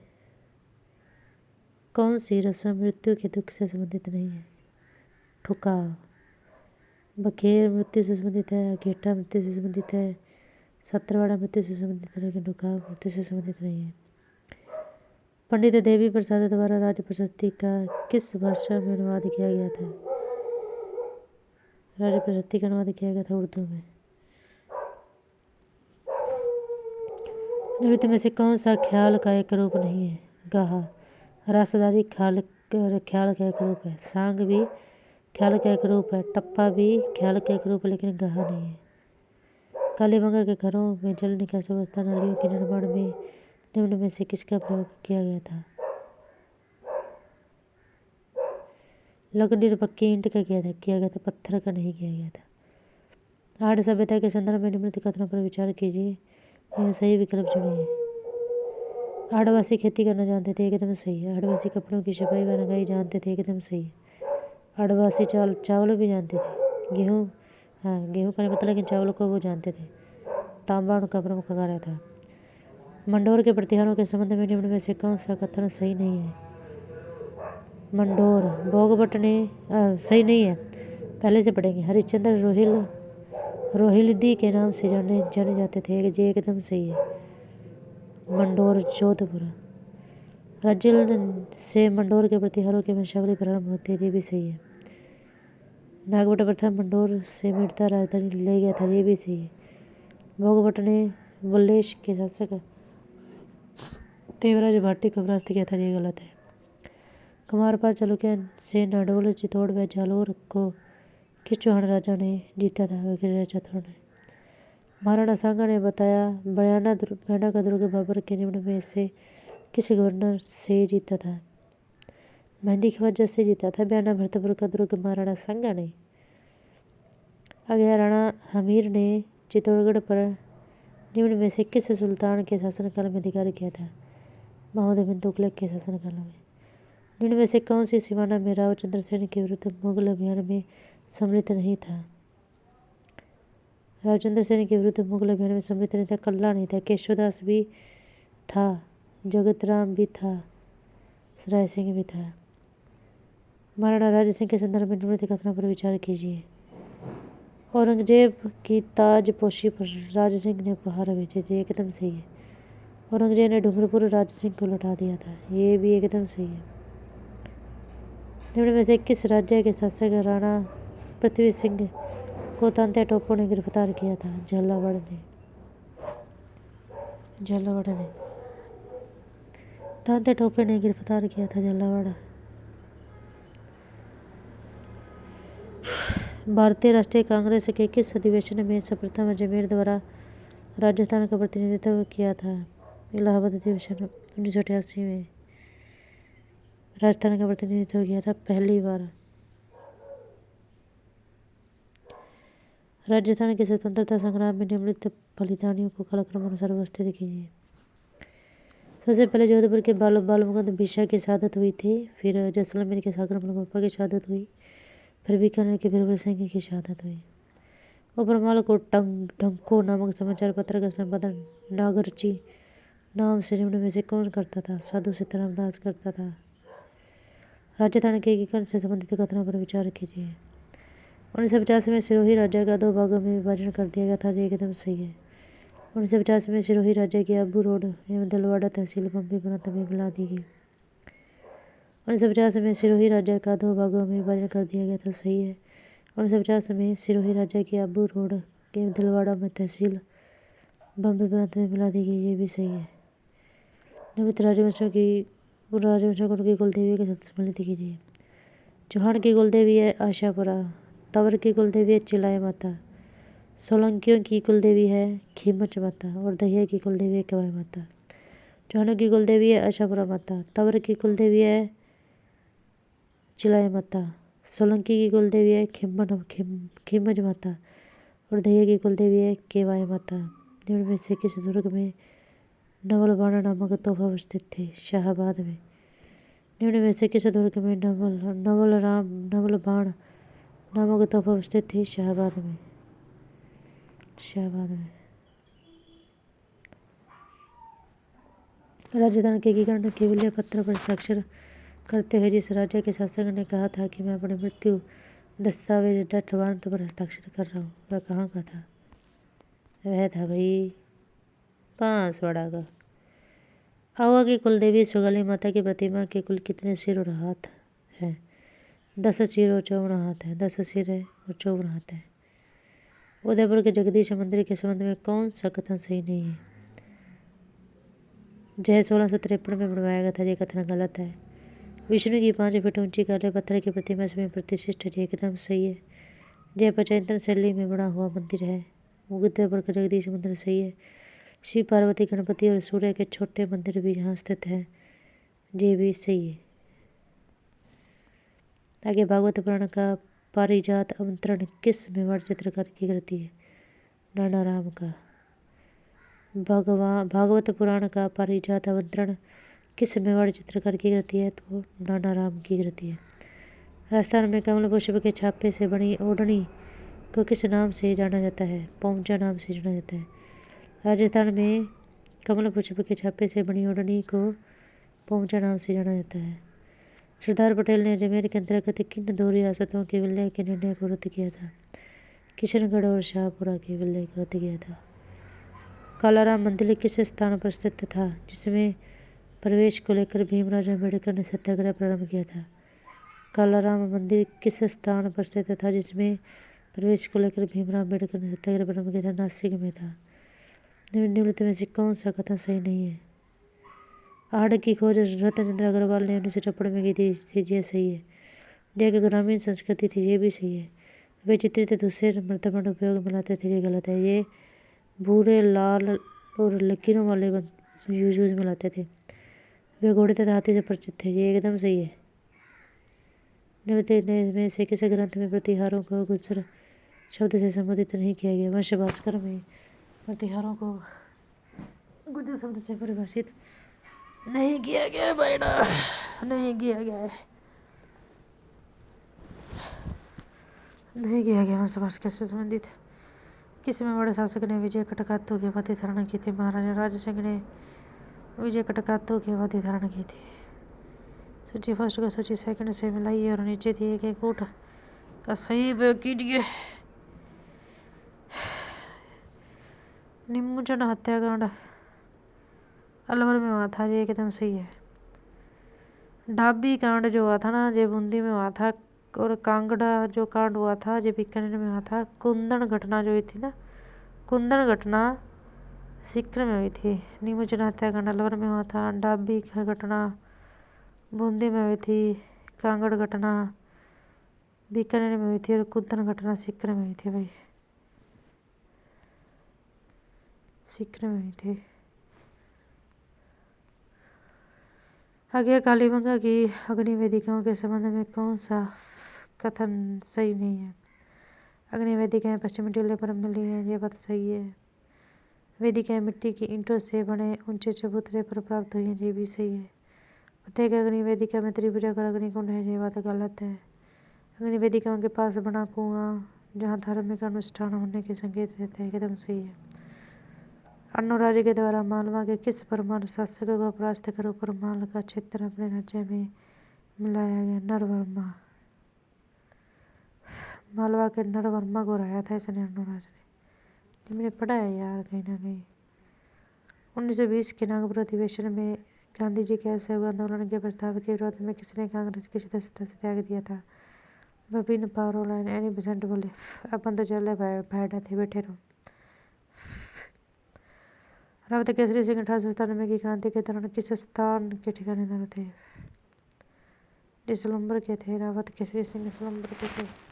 [SPEAKER 1] कौन सी रस्म मृत्यु के दुख से संबंधित नहीं है? ठुकाव। बखेर मृत्यु से संबंधित है, अघेटा मृत्यु से संबंधित है, सत्रवाड़ा मृत्यु से संबंधित है, लेकिन ठुकाव मृत्यु से संबंधित नहीं है। पंडित देवी प्रसाद द्वारा राज प्रशस्ति का किस भाषा में अनुवाद किया गया था? राज प्रशस्ति का अनुवाद किया गया था उर्दू में। निम्नलिखित में से कौन सा ख्याल का एक रूप नहीं है? गाहा। रासदारी ख्याल का एक रूप है। सांग भी ख्याल का एक रूप है। टप्पा भी ख्याल का एक रूप है, लेकिन गाहा नहीं है। कालीबंगा के घरों में जल निकास व्यवस्था नालियों के निर्माण में निम्न में से किसका प्रयोग किया गया था? लकड़ी और पक्की ईंट का किया गया था, पत्थर का नहीं किया गया था। आर्य सभ्यता के संदर्भ में निम्नलिखित कथनों पर विचार कीजिए, यह सही विकल्प चुनिए। आदिवासी खेती करना जानते थे, एकदम सही है। आदिवासी कपड़ों की छपाई व रंगाई जानते थे, एकदम सही है। आदिवासी चावल भी जानते थे। गेहूँ का नहीं पता, लेकिन चावल को वो जानते थे। तांबा उनका प्रमुख कार्य था। मंडोर के प्रतिहारों के संबंध में निम्न में से कौन सा कथन सही नहीं है? मंडोर भोगभट ने सही नहीं है, पहले से पढ़ेंगे। हरिश्चंद्र रोहिल्दी के नाम से जाने जाते थे, ये एकदम सही है। मंडोर जोधपुर। राज्य से मंडोर के प्रतिहारों की वंशावली प्रारंभ होती है, ये भी सही है। नागभट्ट प्रथम मंडोर से मिटता राजधानी ले गया था, ये भी सही है। भोगभट्ट ने बुल्लेश के शासक देवराज भाटी को परास्त किया था, ये गलत है। कुमारपाल चालुक्य से नाडोल, चित्तौड़ व जालोर को किस चौहान राजा ने जीता था? वजीर चतुर ने। महाराणा सांगा ने बताया बयाना का दुर्ग बाबर के निम्न में से किस गवर्नर से जीता था? मेहंदी ख्वाजा से जीता था। बयाना भरतपुर का दुर्ग महाराणा सांगा ने। आगे राणा हमीर ने चित्तौड़गढ़ पर निम्न में से किस सुल्तान के शासनकाल में अधिकार किया था? मोहम्मद बिन तुगलक के शासनकाल में। निम्न में से कौन सी सीमाना में राव चंद्रसेन के विरुद्ध मुगल अभियान में सम्मिलित नहीं था? राव चंद्रसेन के विरुद्ध मुगल अभियान में सम्मिलित नहीं था। कल्ला नहीं था। केशवदास भी था, जगतराम भी था, राय सिंह भी था। महाराणा राज सिंह के संदर्भ में निम्नलिखित कथनों पर विचार कीजिए। औरंगजेब की ताजपोशी पर राज सिंह ने उपहार भेजे थे, एकदम सही है। औरंगजेब ने डूंगरपुर राज सिंह को लौटा दिया था, ये भी एकदम सही है। निम्न में से किस राज्य के शासक राणा पृथ्वी सिंह को तांत्या टोपो ने गिरफ्तार किया था? झालावाड़ ने। तांत्या टोपे ने गिरफ्तार किया था झालावाड़। भारतीय राष्ट्रीय कांग्रेस के किस अधिवेशन में सर्वप्रथम अजमेर द्वारा राजस्थान का प्रतिनिधित्व किया था? इलाहाबाद अधिवेशन 1988 में राजस्थान का प्रतिनिधित्व किया था पहली बार। राजस्थान के स्वतंत्रता संग्राम में निम्नलिखित बलिदानियों को कालक्रम अनुसार व्यवस्थित कीजिए। सबसे पहले जोधपुर के बाल मुकुंद बिशा की शहादत हुई थी, फिर जैसलमेर के सागर मलगोपा की शहादत हुई, फिर बीकानेर के बीरबल सिंह की शहादत हुई। उपरमाल को ढंको नामक समाचार पत्र का संपादन नागरची नाम से निम्न में से कौन करता था? साधु सीताराम दास करता था। राजस्थान के एकीकरण से संबंधित कथनों पर विचार कीजिए। 1950 में सिरोही राज्य का 2 भागों में विभाजन कर दिया गया था, ये एकदम सही है। 1950 में सिरोही राज्य की आबू रोड एवं दिलवाड़ा तहसील बम्बई प्रांत में मिला दी गई। 1950 में सिरोही राज्य का 2 भागों में विभाजन कर दिया गया था, सही है। 1950 में सिरोही राज्य की आबू रोड एवं दिलवाड़ा में तहसील बम्बई प्रांत में मिला दी गई, ये भी सही है। निम्नलिखित राजवंशों को उनकी कुलदेवी के साथ सम्मिलित कीजिए। चौहान की कुलदेवी है आशापुरा, तंवर की कुलदेवी है चिलाय माता, सोलंकियों की कुलदेवी है खीमच माता और दहिया की कुलदेवी है कवाई माता। चौहानों की कुलदेवी है आशापुरा माता, तंवर की कुलदेवी है चिलाय माता, सोलंकी की कुलदेवी है खीमच माता और दहिया की कुलदेवी है केवाय माता। निम्न में से किस दुर्ग में नवल बाण नामक तोहफा अवस्थित थे? शाहाबाद में। निम्न में से किस दुर्ग में नवल बाण नामक तोहफा अवस्थित थी? शाहाबाद में। राजस्थान के एकीकरण के विलय पत्र पर हस्ताक्षर करते हुए जिस राज्य के शासक ने कहा था कि मैं अपनी मृत्यु दस्तावेज डेथ वारंट पर हस्ताक्षर कर रहा हूँ, वह कहाँ का था? वह था भाई बांसवाड़ा का। आवा की कुलदेवी सुगाली माता की प्रतिमा के कुल कितने सिर और हाथ हैं? 10 सिर और 54 हाथ हैं। 10 सिर है और 54 हाथ हैं। उदयपुर के जगदीश मंदिर के संबंध में कौन सा कथन सही नहीं है? यह 1653 में बनवाया गया था, ये कथन गलत है। विष्णु की 5 फीट ऊंची काले पत्थर की प्रतिमा इसमें प्रतिष्ठित है, एकदम सही है। यह पाश्चात्य शैली में बना हुआ मंदिर है। उदयपुर का जगदीश मंदिर सही है। शिव पार्वती गणपति और सूर्य के छोटे मंदिर भी यहाँ स्थित हैं, ये भी सही है। आगे भागवत पुराण का पारिजात अवतरण किस मेवाड़ चित्रकार की कृति है? नाना राम का। भागवत पुराण का पारिजात अवतरण किस मेवाड़ चित्रकार की कृति है? तो नाना राम की कृति है। राजस्थान में कमल पुष्प के छापे से बनी ओढ़नी को किस नाम से जाना जाता है? पौंचा नाम से जाना जाता है। राजस्थान में कमल पुष्प के छापे से बनी ओढ़नी को पौंचा नाम से जाना जाता है। सरदार पटेल ने अजमेर के अंतर्गत किन 2 रियासतों के विलय के निर्णय को रद्द किया था? किशनगढ़ और शाहपुरा के विलय को रद्द किया था। कालाराम मंदिर किस स्थान पर स्थित था जिसमें प्रवेश को लेकर भीमराव अम्बेडकर ने सत्याग्रह प्रारंभ किया था। कालाराम मंदिर किस स्थान पर स्थित था जिसमें प्रवेश को लेकर भीमराव अम्बेडकर ने सत्याग्रह प्रारंभ किया था? नासिक में था। निम्नलिखित में से कौन सा कथन सही नहीं है? आहड़ की खोज रतन चंद्र अग्रवाल ने 1954 में की थी, ये सही है। यह एक ग्रामीण संस्कृति थी, ये भी सही है। वे चित्रित दूसरे वर्तमान उपयोग में लाते थे, ये गलत है। ये भूरे, लाल और लकीरों वाले यूज में लाते थे। वे घोड़े तथा हाथी से परिचित थे, ये एकदम सही है। निम्नलिखित में से किस ग्रंथ में प्रतिहारों को गुज्जर शब्द से संबोधित नहीं किया गया? वंश भास्कर में प्रतिहारों को गुज्जर शब्द से परिभाषित नहीं किया गया है बेटा, नहीं किया गया है, नहीं किया गया। वंश भास्कर से संबंधित किस में बड़े शासक ने विजय कटकातों की उपाधि धारण की थी? महाराजा राज सिंह ने विजय कटकातों की उपाधि धारण की थी। सूची फर्स्ट को सूची सेकंड से मिलाइए और नीचे दिए गए कोट का सही उपयोग कीजिए। निमुचन हत्याकांड अलवर में हुआ था, ये एकदम सही है। डाबी कांड जो हुआ था ना, ये बूंदी में हुआ था। और कांगड़ा जो कांड हुआ था, ये बीकानेर में हुआ था। कुंदन घटना जो हुई थी ना, कुंदन घटना सीकर में हुई थी। निमुचन हत्याकांड अलवर में हुआ था। डाबी घटना बूंदी में हुई थी। कांगड़ घटना बीकानेर में हुई थी और कुंदन घटना सीकर में हुई थी। भाई सीकर में हुई थी। आगे कालीबंगा की अग्नि वेदिकाओं के संबंध में कौन सा कथन सही नहीं है? अग्नि वेदिकाएं पश्चिमी टीले पर मिली हैं, ये बात सही है। वेदिकाएं मिट्टी की ईंटों से बने ऊंचे चबूतरे पर प्राप्त हुई हैं, ये भी सही है। प्रत्येक अग्नि वेदिका में त्रिभुजा का अग्निकुंड है, ये बात गलत है। अग्नि वेदिकाओं के पास बना कुआं जहाँ धार्मिक अनुष्ठान होने के संकेत देते हैं, एकदम सही है। अन्नराज के द्वारा मालवा के किस परमार शासक को परास्त कर परमाल का क्षेत्र अपने राज्य में मिलाया गया? नरवर्मा। मालवा के नरवर्मा को हराया था इसने अन्नराज ने। मैंने पढ़ा है यार कहीं ना कहीं। 1920 के नागपुर अधिवेशन में गांधी जी के असहयोग आंदोलन के प्रस्ताव के विरोध में किसने कांग्रेस की सदस्यता से त्याग दिया था? विपिन पारोल एनी बेसेंट बोले अपन तो चले बैठे थे, बैठे रहो। रावत केसरी सिंह 1897 की क्रांति के दौरान किस स्थान के ठिकानेदार थे? जैसलमेर के थे। रावत केसरी सिंह जैसलमेर के थे।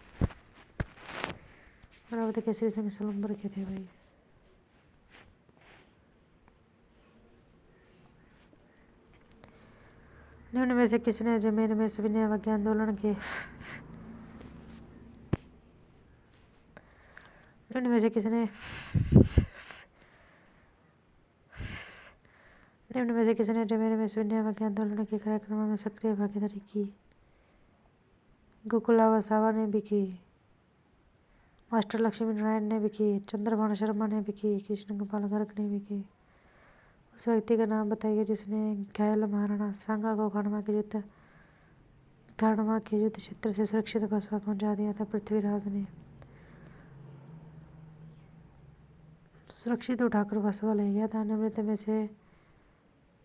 [SPEAKER 1] रावत केसरी सिंह जैसलमेर के थे भाई। निम्न में से किसने जमीन में सविनय अवज्ञा आंदोलन के निम्न में से किसने जमीन में सविनय अवज्ञा आंदोलन के कार्यक्रमों में सक्रिय भागीदारी की? गोकुला वसावा ने भी की, मास्टर लक्ष्मी नारायण ने भी की, चंद्रभान शर्मा ने भी की, कृष्ण गोपाल गर्ग ने भी की। उस व्यक्ति का नाम बताइए जिसने घायल महाराणा सांगा को खानवा के युद्ध क्षेत्र से सुरक्षित बसपा पहुंचा दिया था। पृथ्वीराज ने सुरक्षित उठाकर बसपा ले गया था। निम्नलिखित में से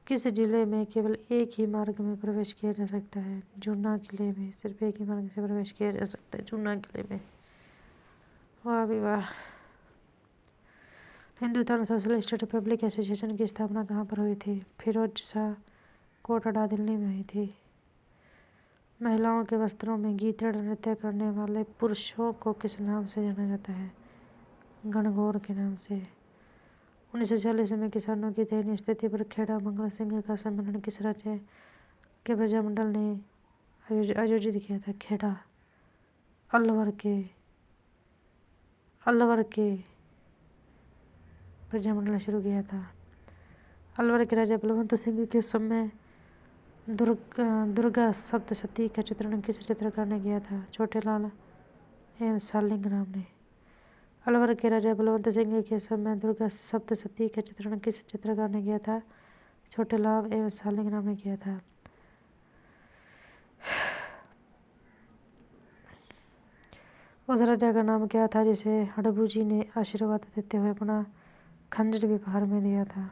[SPEAKER 1] किस जिले में केवल एक ही मार्ग में प्रवेश किया जा सकता है? जूना किले में सिर्फ एक ही मार्ग से प्रवेश किया जा सकता है, जूना किले में। वाह भी वाह। हिंदुस्तान सोशलिस्ट रिपब्लिक एसोसिएशन की स्थापना कहाँ पर हुई थी? फिरोज शाह कोट अड्डा, दिल्ली में हुई थी। महिलाओं के वस्त्रों में गीतड़ नृत्य करने वाले पुरुषों को किस नाम से जाना जाता है? गणगौर के नाम से। 1940 में किसानों की दयनीय स्थिति पर खेड़ा मंगल सिंह का सम्मेलन किस राज्य के प्रजामंडल ने आयोजित किया था? खेड़ा अलवर के प्रजामंडल शुरू किया था। अलवर के राजा बलवंत सिंह के समय दुर्गा सप्तशती का चित्रण किस चित्रकार ने किया था? छोटेलाल एवं सालिंग राम ने। अलवर के राजा बलवंत सिंह के समय दुर्गा सप्तशती का चित्रण किस चित्रकार ने किया था? छोटेलाल एवं सालिंग राम ने किया था। उस राजा का नाम क्या था जिसे हडबू जी ने आशीर्वाद देते हुए अपना खंजर उपहार में दिया था?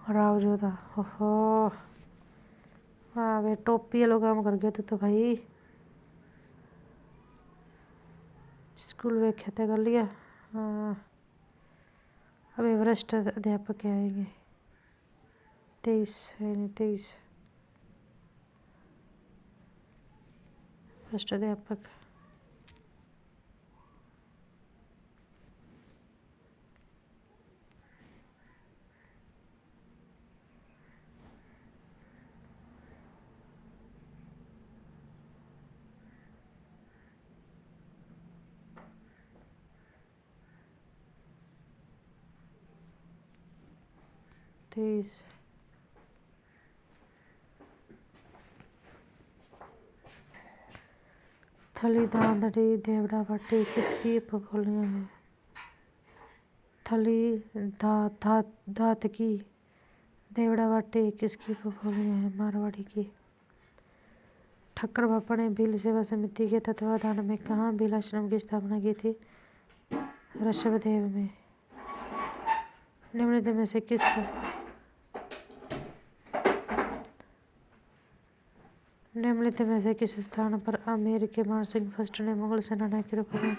[SPEAKER 1] राव जोधा। ओहो हाँ वे टोपी वालों काम कर गया तो भाई स्कूल वे खेते कर लिया। हाँ अभी वरिष्ठ अध्यापक आएंगे 23 वरिष्ठ अध्यापक। थली धांधड़ी देवड़ा बाटी किसकी उपबोलियां हैं? थली धात की देवड़ा बाटी किसकी उपबोलियां हैं? मारवाड़ी की। ठक्कर बापा ने भील सेवा समिति के तत्वाधान में कहाँ भील आश्रम की स्थापना की थी? ऋषभदेव में। निम्नलिखित में से किस स्थान पर आमेर के मानसिंह फर्स्ट ने मुगल सेनानायक के रूप में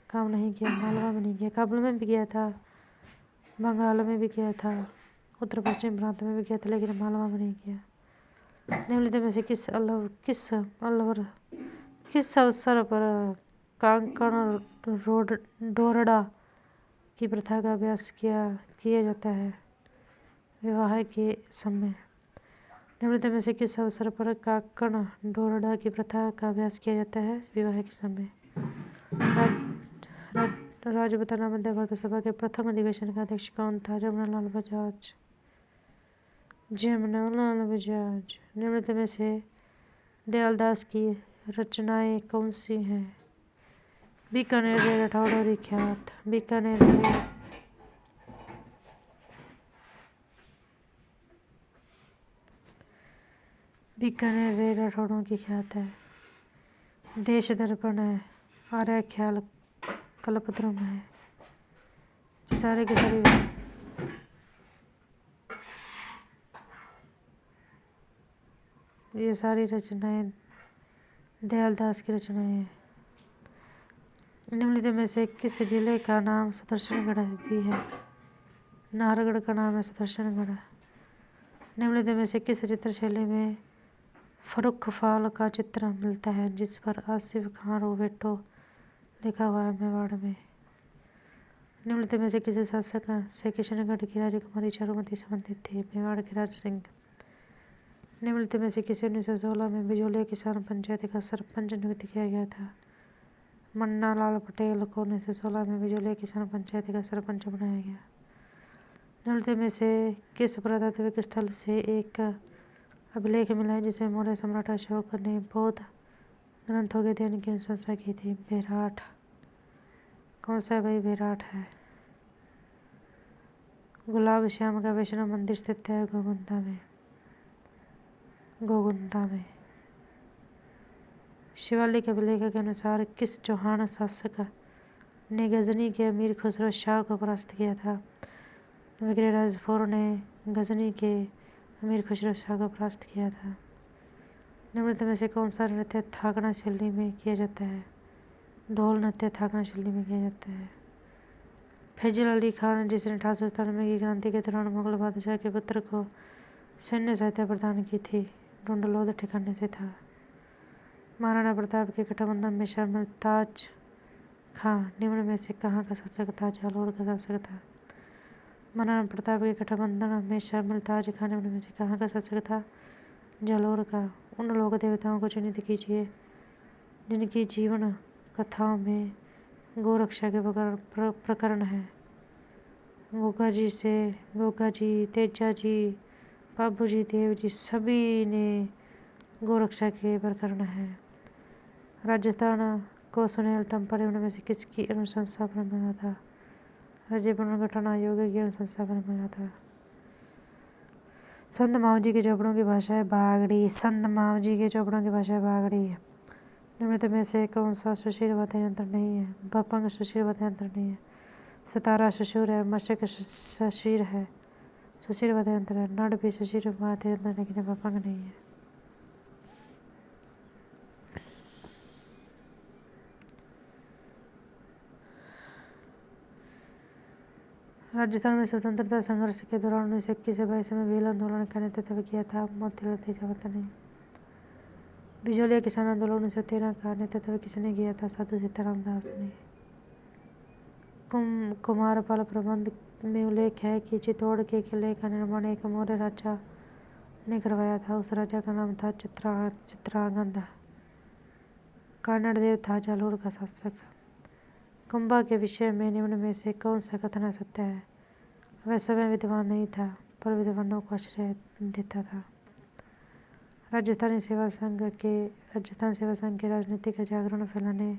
[SPEAKER 1] काम नहीं किया? मालवा में नहीं किया, काबुल में भी किया था, बंगाल में भी किया था, उत्तर पश्चिम प्रांत में भी किया था, लेकिन मालवा में नहीं किया। निम्नलिखित में से किस अवसर पर कांकण डोरडा की प्रथा का अभ्यास किया जाता है? विवाह के समय। निम्नलिखित में से किस अवसर पर कांकण डोरडा की प्रथा का अभ्यास किया जाता है? विवाह के समय। राजपूताना मध्य भारत सभा के प्रथम अधिवेशन का अध्यक्ष कौन था? जमनालाल बजाज। निम्नलिखित में से दयालदास की रचनाएं कौन सी हैं? बीकानेर रे राठौड़ी ख्यात। बीकानेर रे राठौड़ों की ख्यात है। देश दर्पण है, आर्य ख्याल कल्पद्रुम है। सारे के सारे ये सारी रचनाएं दयालदास की रचनाएं हैं। निम्नलिखित में से किस जिले का नाम सुदर्शनगढ़ भी है? नाहरगढ़ का नाम है सुदर्शनगढ़। निम्नलिखित में से किस चित्रशैली में फर्रुखफाल का चित्र मिलता है जिस पर आसिफ खान रोबेटो लिखा हुआ है? मेवाड़ में। निम्नलिखित में से किसी शासक से किशनगढ़ की राजकुमारी चारुमती संबंधित थी? मेवाड़ के राज सिंह। निम्नलिखित में से किसे 1916 में बिजोलिया किसान पंचायत का सरपंच नियुक्त किया गया था? मन्ना लाल पटेल को 1916 में बिजोलिया किसान पंचायत का सरपंच बनाया गया। निम्नलिखित में से किस पुरातात्विक स्थल से एक अभिलेख मिला है जिसमें मौर्य सम्राट अशोक ने बौद्ध ग्रंथों के अध्ययन की अनुशंसा की थी? बेराट। कौन सा भाई बेराट है? गुलाब श्याम का वैष्णव मंदिर स्थित है गोगुंदा में। शिवालिक अभिलेख के अनुसार किस चौहान शासक ने गजनी के अमीर खुसरो शाह को परास्त किया था? विक्रयराज फोर ने गजनी के अमीर खुसरो शाह को परास्त किया था। निम्नलिखित में से कौन सा नृत्य थाकना शैली में किया जाता है? ढोल नृत्य थाकना शैली में किया जाता है। फैजल अली खान जिसने 1897 की क्रांति के दौरान मुगल बादशाह के पुत्र को सैन्य सहायता प्रदान की थी, ढूंढलोद ठिकाने से था। महाराणा प्रताप के गठबंधन में शामिल ताज खां निम्न में से कहाँ का शासक था? जालोर का शासक था। महाराणा प्रताप के गठबंधन में शामिल ताज खां निम्न में से कहाँ का शासक था? जालोर का। उन लोक देवताओं को चिन्हित कीजिए जिनकी जीवन कथाओं में गोरक्षा के प्रकरण है। गोगा जी, तेजा जी, बाबू जी, देव जी सभी ने गोरक्षा के प्रकरण है। राजस्थान को सुनेल टम्पर में से किसकी अनुशंसा पर मिला था? राज्य पुनर्गठन आयोग की अनुशंसा पर मिला था। संत मावजी के चौपड़ों की भाषा है बागड़ी। संत मावजी के चौपड़ों की भाषा है बागड़ी। निम्नलिखित में से कौन सा सुशील वाद्य यंत्र नहीं है? भपंग सुशील वाद्य यंत्र नहीं है। सितारा सुशील है। मशक सशीर है। शशिर वाद्ययंत्र है। नड भी शशिर वाद्ययंत्र लेकिन बपंग नहीं है। राजस्थान में स्वतंत्रता संघर्ष के दौरान 1921 से 22 में भील आंदोलन का नेतृत्व किया था। मोतीलाल तेजावत ने। बिजोलिया किसान आंदोलन 1913 का नेतृत्व किसने किया था? साधु सीताराम दास ने। कुमारपाल प्रबंध में उल्लेख है कि चित्तौड़ के किले का निर्माण एक मौर्य राजा ने करवाया था। उस राजा का नाम था चित्रांगद। कानड़ देव था जालोर का शासक। कुंभा के विषय में निम्न में से कौन सा कथन सत्य है? वह समय विद्वान नहीं था पर विद्वानों को आश्रय देता था। राजस्थान सेवा संघ के राजनीतिक जागरण फैलाने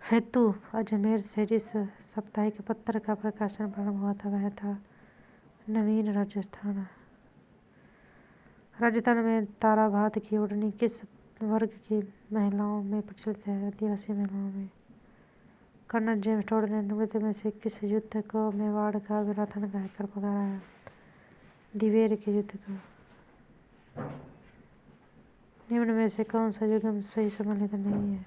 [SPEAKER 1] हेतु अजमेर से जिस साप्ताहिक पत्र का प्रकाशन प्रारंभ हुआ था वह था नवीन राजस्थान। राजस्थान में ताराभात की ओढ़नी किस वर्ग की महिलाओं में प्रचलित है? आदिवासी महिलाओं में। कर्नल जेम्स टोड ने निम्नलिखित में से किस युद्ध को मेवाड़ का विराथन कहकर पुकारा है? दिवेर के युद्ध को। निम्न में से कौन सा युग्म सही सम्मिलित नहीं है?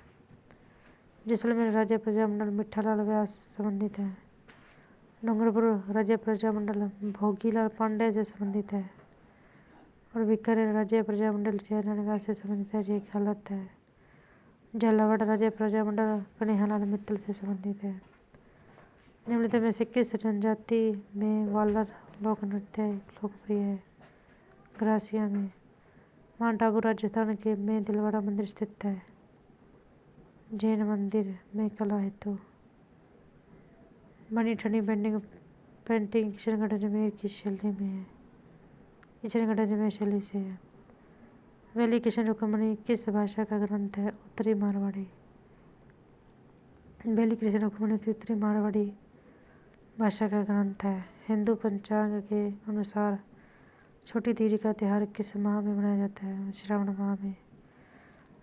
[SPEAKER 1] जैसलमेर राज्य प्रजामंडल मिठालाल व्यास से संबंधित है। डूंगरपुर राज्य प्रजामंडल भोगीलाल पांडे से संबंधित है और बीकानेर राज्य प्रजामंडल जयलाल व्यास से संबंधित है। ये गलत है। झालावाड़ राज्य प्रजामंडल कन्हैयालाल मित्तल से संबंधित है। निम्नलिखित में से किस जनजाति में वालर लोक नृत्य लोकप्रिय है? ग्रासिया में। माउंट आबू राजस्थान के में दिलवाड़ा मंदिर स्थित है। जैन मंदिर में कला हेतु। बनी ठनी पेंटिंग किशनगढ़ अजमेर की शैली में है। किशनगढ़ अजमेर शैली से है। वैली किशन रुक्मणी किस भाषा का ग्रंथ है? उत्तरी मारवाड़ी। वैली किशन रुक्मणी उत्तरी मारवाड़ी भाषा का ग्रंथ है। हिंदू पंचांग के अनुसार छोटी तीज का त्यौहार किस माह में मनाया जाता है? श्रावण माह में।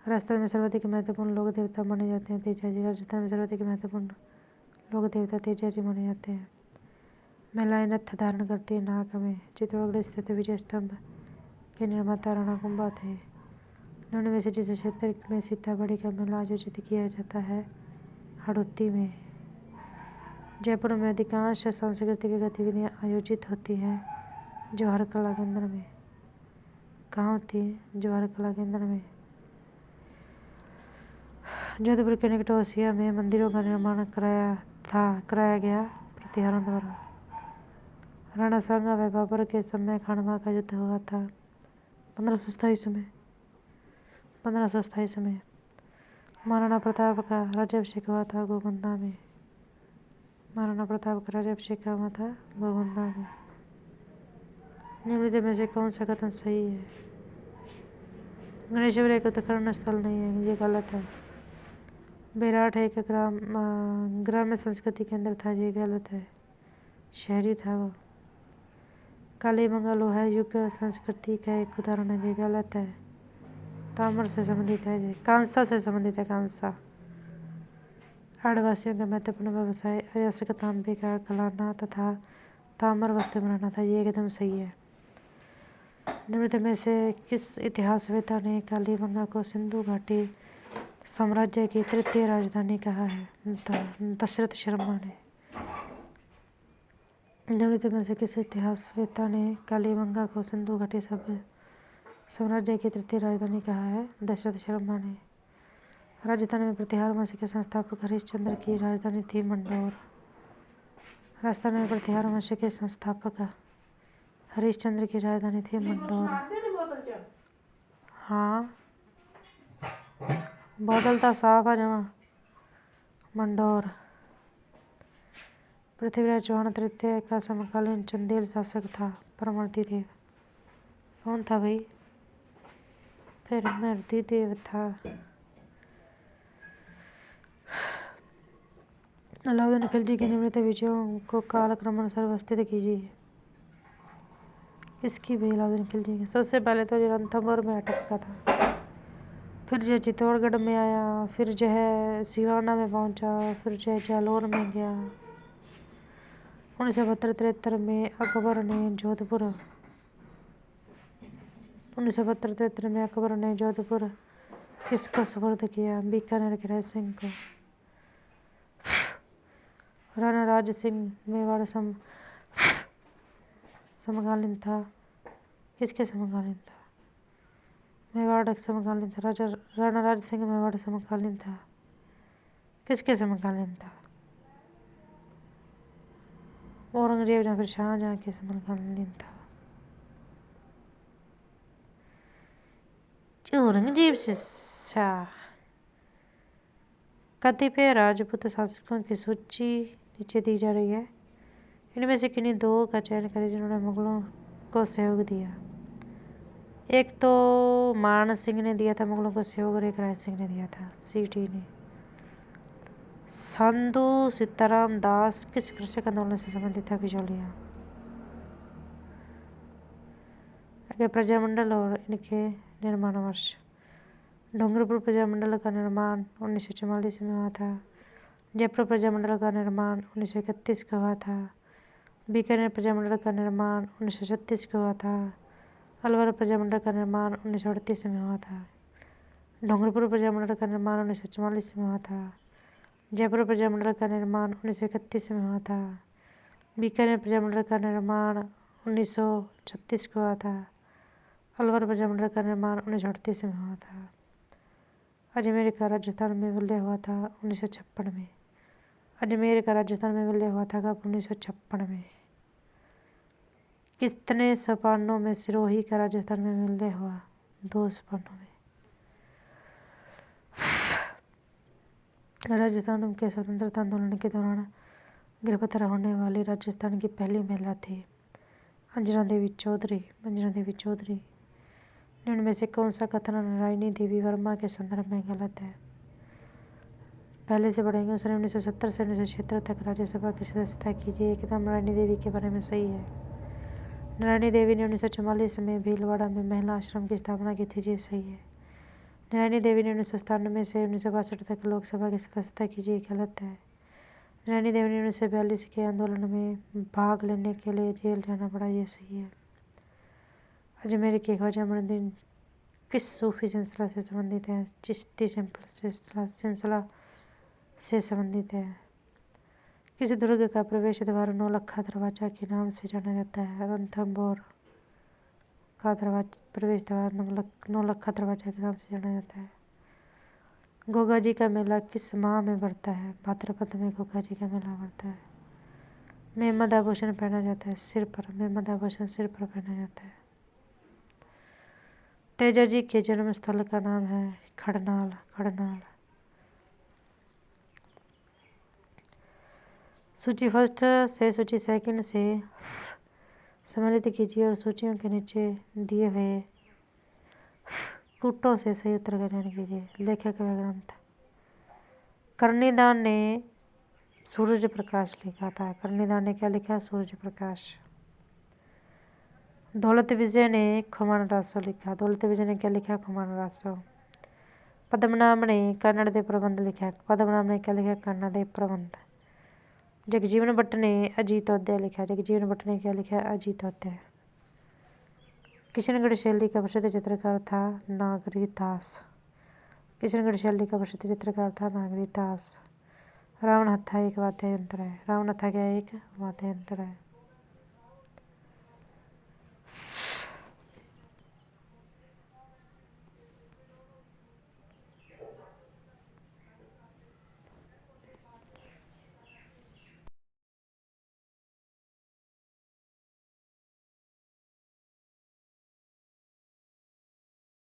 [SPEAKER 1] राजस्थान में सर्वाधिक महत्वपूर्ण लोक देवता माने जाते हैं तेजा जी। राजस्थान में सर्वाधिक महत्वपूर्ण लोक देवता तेजा जी माने जाते हैं। महिलाएं नथ धारण करती है नाक में। चित्तौड़गढ़ स्थित विजय स्तंभ के निर्माता राणा कुंभा थे। निम्न में से जिस क्षेत्र में सीताबड़ी का मेला आयोजित किया जाता है? हड़ौती में। जयपुर में अधिकांश सांस्कृतिक गतिविधियां आयोजित होती हैं जवाहर कला केंद्र में। कहाँ होती है? जवाहर कला केंद्र में। जोधपुर के निकट ओसिया में मंदिरों का निर्माण कराया गया प्रतिहारों द्वारा। राणा सांगा व बाबर के समय खानवा का युद्ध हुआ था 1527 में। महाराणा प्रताप का राज्याभिषेक हुआ था गोगुंदा में। निम्नलिखित में से कौन सा कथन सही है? गणेशवर एक उत्खनन स्थल नहीं है। ये गलत है। बेराट एक ग्राम्य संस्कृति केंद्र था। ये गलत है। शहरी था वो। कालीबंगा लोहा युग संस्कृति का एक उदाहरण है। ये गलत है। ताम्र से संबंधित है। ये कांसा से संबंधित है। कांसा। आदिवासियों का महत्वपूर्ण व्यवसाय अयस्क तांबे का गलाना तथा ताम्र वस्त्र बनाना था। ये एकदम सही है। निम्नलिखित में से किस इतिहासवेत्ता ने कालीबंगा को सिंधु घाटी साम्राज्य की तृतीय राजधानी कहा है? दशरथ शर्मा ने। निम्नलिखित में से किस इतिहासवेत्ता ने कालीबंगा को सिंधु घाटी साम्राज्य की तृतीय राजधानी कहा है? दशरथ शर्मा ने। राजस्थान में प्रतिहार वंश के संस्थापक हरिश्चंद्र की राजधानी थी मंडौर। राजस्थान में प्रतिहार वंश के संस्थापक हरिश्चंद्र की राजधानी थी मंडौर। हाँ, बादल था साफ है जमा। मंडौर। पृथ्वीराज चौहान तृतीय का समकालीन चंदेल शासक था। परमर्दी देव। कौन था भाई? परमर्दी देव था। अलाउद्दीन खिलजी के निम्नलिखित विजयों को कालक्रमानुसार व्यवस्थित कीजिए। इसकी भी अलाउद्दीन खिलजी की। सबसे पहले तो रणथंभौर में अटका था, फिर जो चित्तौड़गढ़ में आया, फिर जो है सिवाना में पहुंचा, फिर जो है जालौर में गया, 1972-73 में अकबर ने जोधपुर किसको सुपुर्द किया? बीकानेर के राय सिंह को। राणा राज सिंह मेवाड़ समकालीन था, किसके समकालीन था? मेवाड़ समकालीन था। राणा राज सिंह मेवाड़ समकालीन था, किसके समकालीन था? औरंगजेब या फिर शाहजहां के समकालीन था? औरंगजेब से शाह। कतिपय राजपूत शासकों की सूची नीचे दी जा रही है। इनमें से किन्हीं दो का चयन करें जिन्होंने मुगलों को सहयोग दिया। एक तो मान सिंह ने दिया था मुगलों को सहयोग और एक राय सिंह ने दिया था, सीटी ने। साधु सीताराम दास किस कृषक आंदोलन से संबंधित था? बिचौलिया। आगे प्रजामंडल और इनके निर्माण वर्ष। डूंगरपुर प्रजामंडल का निर्माण 1944 में हुआ था। जयपुर प्रजामंडल का निर्माण 1931 को हुआ था। बीकानेर प्रजामंडल का निर्माण 1936 को हुआ था। अलवर प्रजामंडल का निर्माण 1938 में हुआ था। डूंगरपुर प्रजामंडल का निर्माण 1944 में हुआ था। जयपुर प्रजामंडल का निर्माण 1931 में हुआ था। बीकानेर प्रजामंडल का निर्माण 1936 को हुआ था। अलवर प्रजामंडल का निर्माण 1938 में हुआ था। अजमेर का राजस्थान में विलय हुआ था 1956 में। अजमेर का राजस्थान में विलय हुआ था कब? 1956 में। कितने सोपानों में सिरोही का राजस्थान में विलय हुआ? 2 सोपानों में। राजस्थान के स्वतंत्रता आंदोलन के दौरान गिरफ्तार होने वाली राजस्थान की पहली महिला थी अंजना देवी चौधरी। इनमें से कौन सा कथन नारायणी देवी वर्मा के संदर्भ में गलत है? पहले से पढ़ेंगे। उसने 1970 से 1976 तक राज्यसभा की सदस्यता की। ये एकदम नारायणी देवी के बारे में सही है। नारायणी देवी ने 1944 में भीलवाड़ा में महिला आश्रम की स्थापना की थी। ये सही है। नारायणी देवी ने 1997 से 1962 तक लोकसभा की सदस्यता की। ये गलत है। नारायणी देवी ने 1942 के आंदोलन में भाग लेने के लिए जेल जाना पड़ा। ये सही है। अजमेर के ख्वाजा मुइनुद्दीन किस सूफी सिलसिला से संबंधित है? चिश्ती सिलसिला से संबंधित है। किस दुर्ग का प्रवेश द्वार नौलखा दरवाजा के नाम से जाना जाता है? रणथंभौर का प्रवेश द्वार नौलखा दरवाजा के नाम से जाना जाता है। गोगा जी का मेला किस माह में बढ़ता है? भाद्रपद में गोगा जी का मेला बढ़ता है। मेहमद आभूषण पहना जाता है सिर पर। मेहमद आभूषण सिर पर पहना जाता है। तेजा जी के जन्म स्थल का नाम है खड़नाल। सूची फर्स्ट से सूची सेकंड से सम्मिलित कीजिए और सूचियों के नीचे दिए हुए कूटों से सही उत्तर का चयन कीजिए। लेखक व ग्रंथ। कर्णिदान ने सूरज प्रकाश लिखा था। कर्णिदान ने क्या लिखा? सूरज प्रकाश। दौलत विजय ने खुमान रासो लिखा। दौलत विजय ने क्या लिखा? खुमान रासो। पद्मनाभ ने कन्नड़ देव प्रबंध लिखा। पद्मनाभ ने क्या लिखा? कन्नड़ देव प्रबंध। जगजीवन भट्ट ने अजीतोदय लिखा। जगजीवन भट्ट ने क्या लिखा? अजीतोदय। किशनगढ़ शैली का प्रसिद्ध चित्रकार था नागरीदास। किशनगढ़ शैली का प्रसिद्ध चित्रकार था नागरीदास। रावण हत्था एक वाद्य यंत्र है। रावण हत्था क्या एक वाद्य यंत्र है।